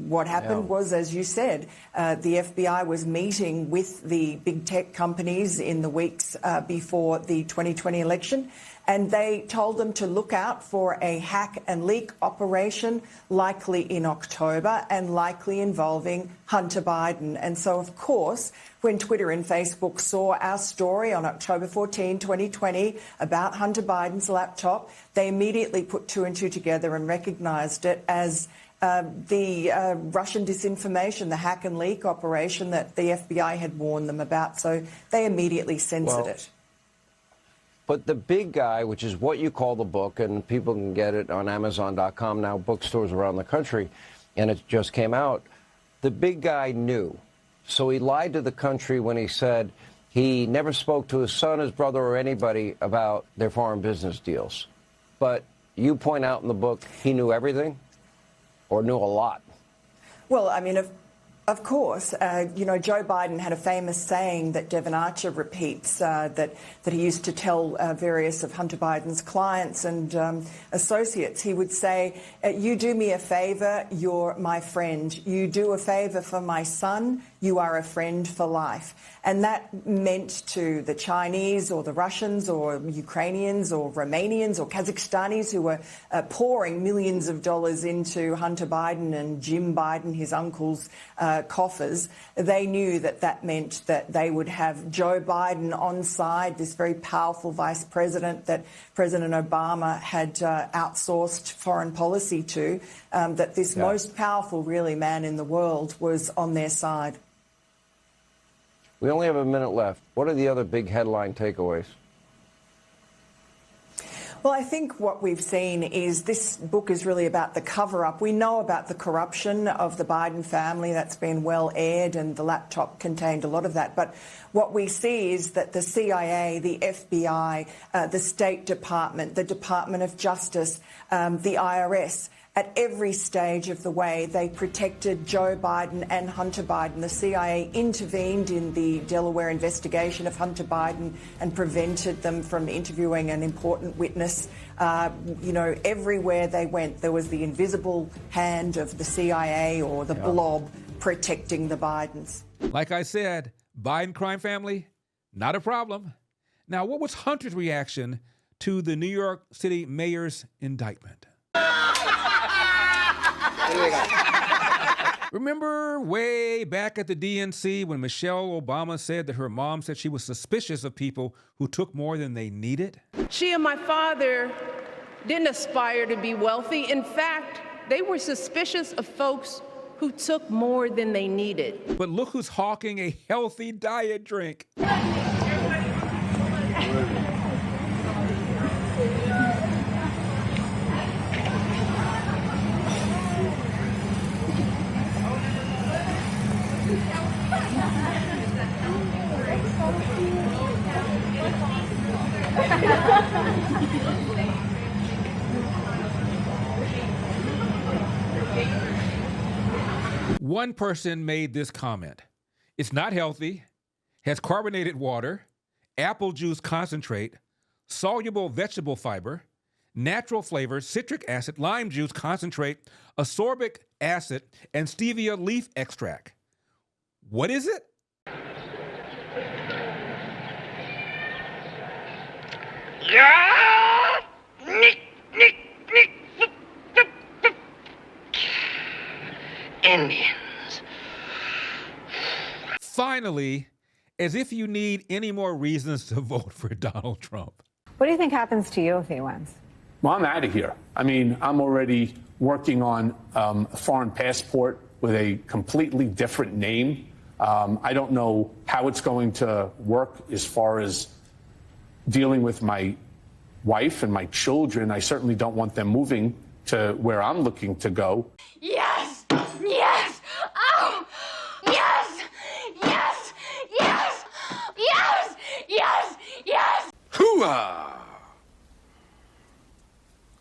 S6: what happened was, as you said, the FBI was meeting with the big tech companies in the weeks before the 2020 election, and they told them to look out for a hack and leak operation, likely in October and likely involving Hunter Biden. And so, of course, when Twitter and Facebook saw our story on October 14, 2020, about Hunter Biden's laptop, they immediately put two and two together and recognised it as the Russian disinformation, the hack and leak operation that the FBI had warned them about. So they immediately censored it.
S11: But the big guy, which is what you call the book, and people can get it on Amazon.com now, bookstores around the country, and it just came out, the big guy knew. So he lied to the country when he said he never spoke to his son, his brother, or anybody about their foreign business deals. But you point out in the book he knew everything, or knew a lot.
S6: Well, I mean, of course, you know, Joe Biden had a famous saying that Devon Archer repeats that he used to tell various of Hunter Biden's clients and associates. He would say, you do me a favor, you're my friend. You do a favor for my son, you are a friend for life. And that meant to the Chinese or the Russians or Ukrainians or Romanians or Kazakhstanis who were pouring millions of dollars into Hunter Biden and Jim Biden, his uncle's coffers. They knew that that meant that they would have Joe Biden on side, this very powerful vice president that President Obama had outsourced foreign policy to, that this most powerful, really, man in the world was on their side.
S11: We only have a minute left. What are the other big headline takeaways?
S6: Well, I think what we've seen is this book is really about the cover-up. We know about the corruption of the Biden family. That's been well aired, and the laptop contained a lot of that. But what we see is that the CIA, the FBI, the State Department, the Department of Justice, the IRS, at every stage of the way, they protected Joe Biden and Hunter Biden. The CIA intervened in the Delaware investigation of Hunter Biden and prevented them from interviewing an important witness. You know, everywhere they went, there was the invisible hand of the CIA or the blob protecting the Bidens.
S1: Like I said, Biden crime family, not a problem. Now, what was Hunter's reaction to the New York City mayor's indictment? Remember way back at the DNC when Michelle Obama said that her mom said she was suspicious of people who took more than they needed?
S10: She and my father didn't aspire to be wealthy. In fact, they were suspicious of folks who took more than they needed.
S1: But look who's hawking a healthy diet drink. One person made this comment. It's not healthy, has carbonated water, apple juice concentrate, soluble vegetable fiber, natural flavors, citric acid, lime juice concentrate, ascorbic acid, and stevia leaf extract. What is it?
S12: Indians.
S1: Finally, as if you need any more reasons to vote for Donald Trump.
S14: What do you think happens to you if he wins?
S15: Well, I'm out of here. I mean, I'm already working on a foreign passport with a completely different name. I don't know how it's going to work as far as dealing with my wife and my children. I certainly don't want them moving to where I'm looking to go.
S12: Yes! Yes! Oh! Yes! Yes! Yes! Yes! Yes! Yes!
S16: Hoo-ah!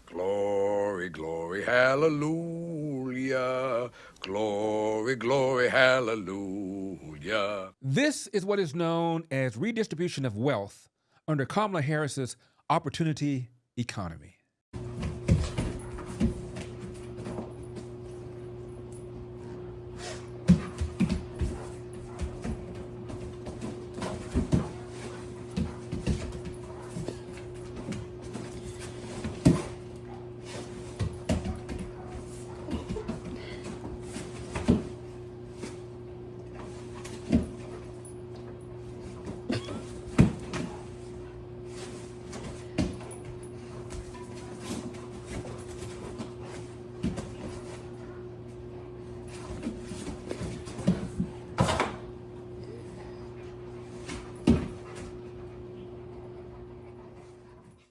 S16: Glory, glory, hallelujah. Glory, glory, hallelujah.
S1: This is what is known as redistribution of wealth under Kamala Harris's opportunity economy.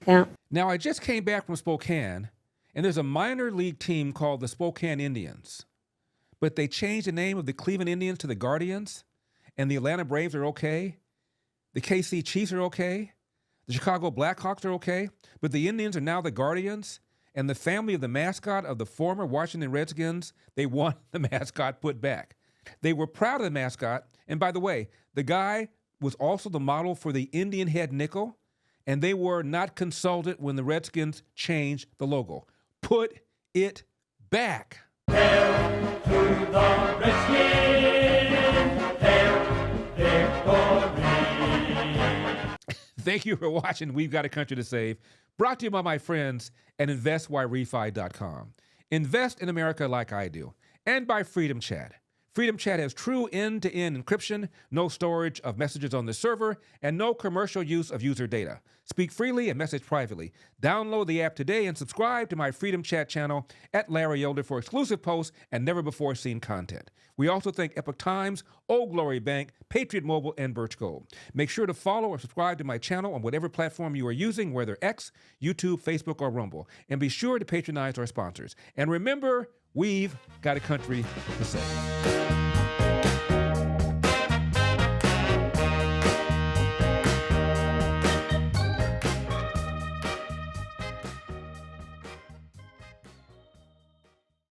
S14: Yeah.
S1: Now, I just came back from Spokane, and there's a minor league team called the Spokane Indians. But they changed the name of the Cleveland Indians to the Guardians, and the Atlanta Braves are okay. The KC Chiefs are okay. The Chicago Blackhawks are okay. But the Indians are now the Guardians, and the family of the mascot of the former Washington Redskins, they want the mascot put back. They were proud of the mascot, and by the way, the guy was also the model for the Indian head nickel, and they were not consulted when the Redskins changed the logo. Put it back.
S12: Hail to the Redskins! Hail victory!
S1: Thank you for watching We've Got a Country to Save, brought to you by my friends at InvestYRefy.com. Invest in America like I do, and by Freedom Chat. Freedom Chat has true end-to-end encryption, no storage of messages on the server, and no commercial use of user data. Speak freely and message privately. Download the app today and subscribe to my Freedom Chat channel at Larry Elder for exclusive posts and never-before-seen content. We also thank Epoch Times, Old Glory Bank, Patriot Mobile, and Birch Gold. Make sure to follow or subscribe to my channel on whatever platform you are using, whether X, YouTube, Facebook, or Rumble. And be sure to patronize our sponsors. And remember, we've got a country to save.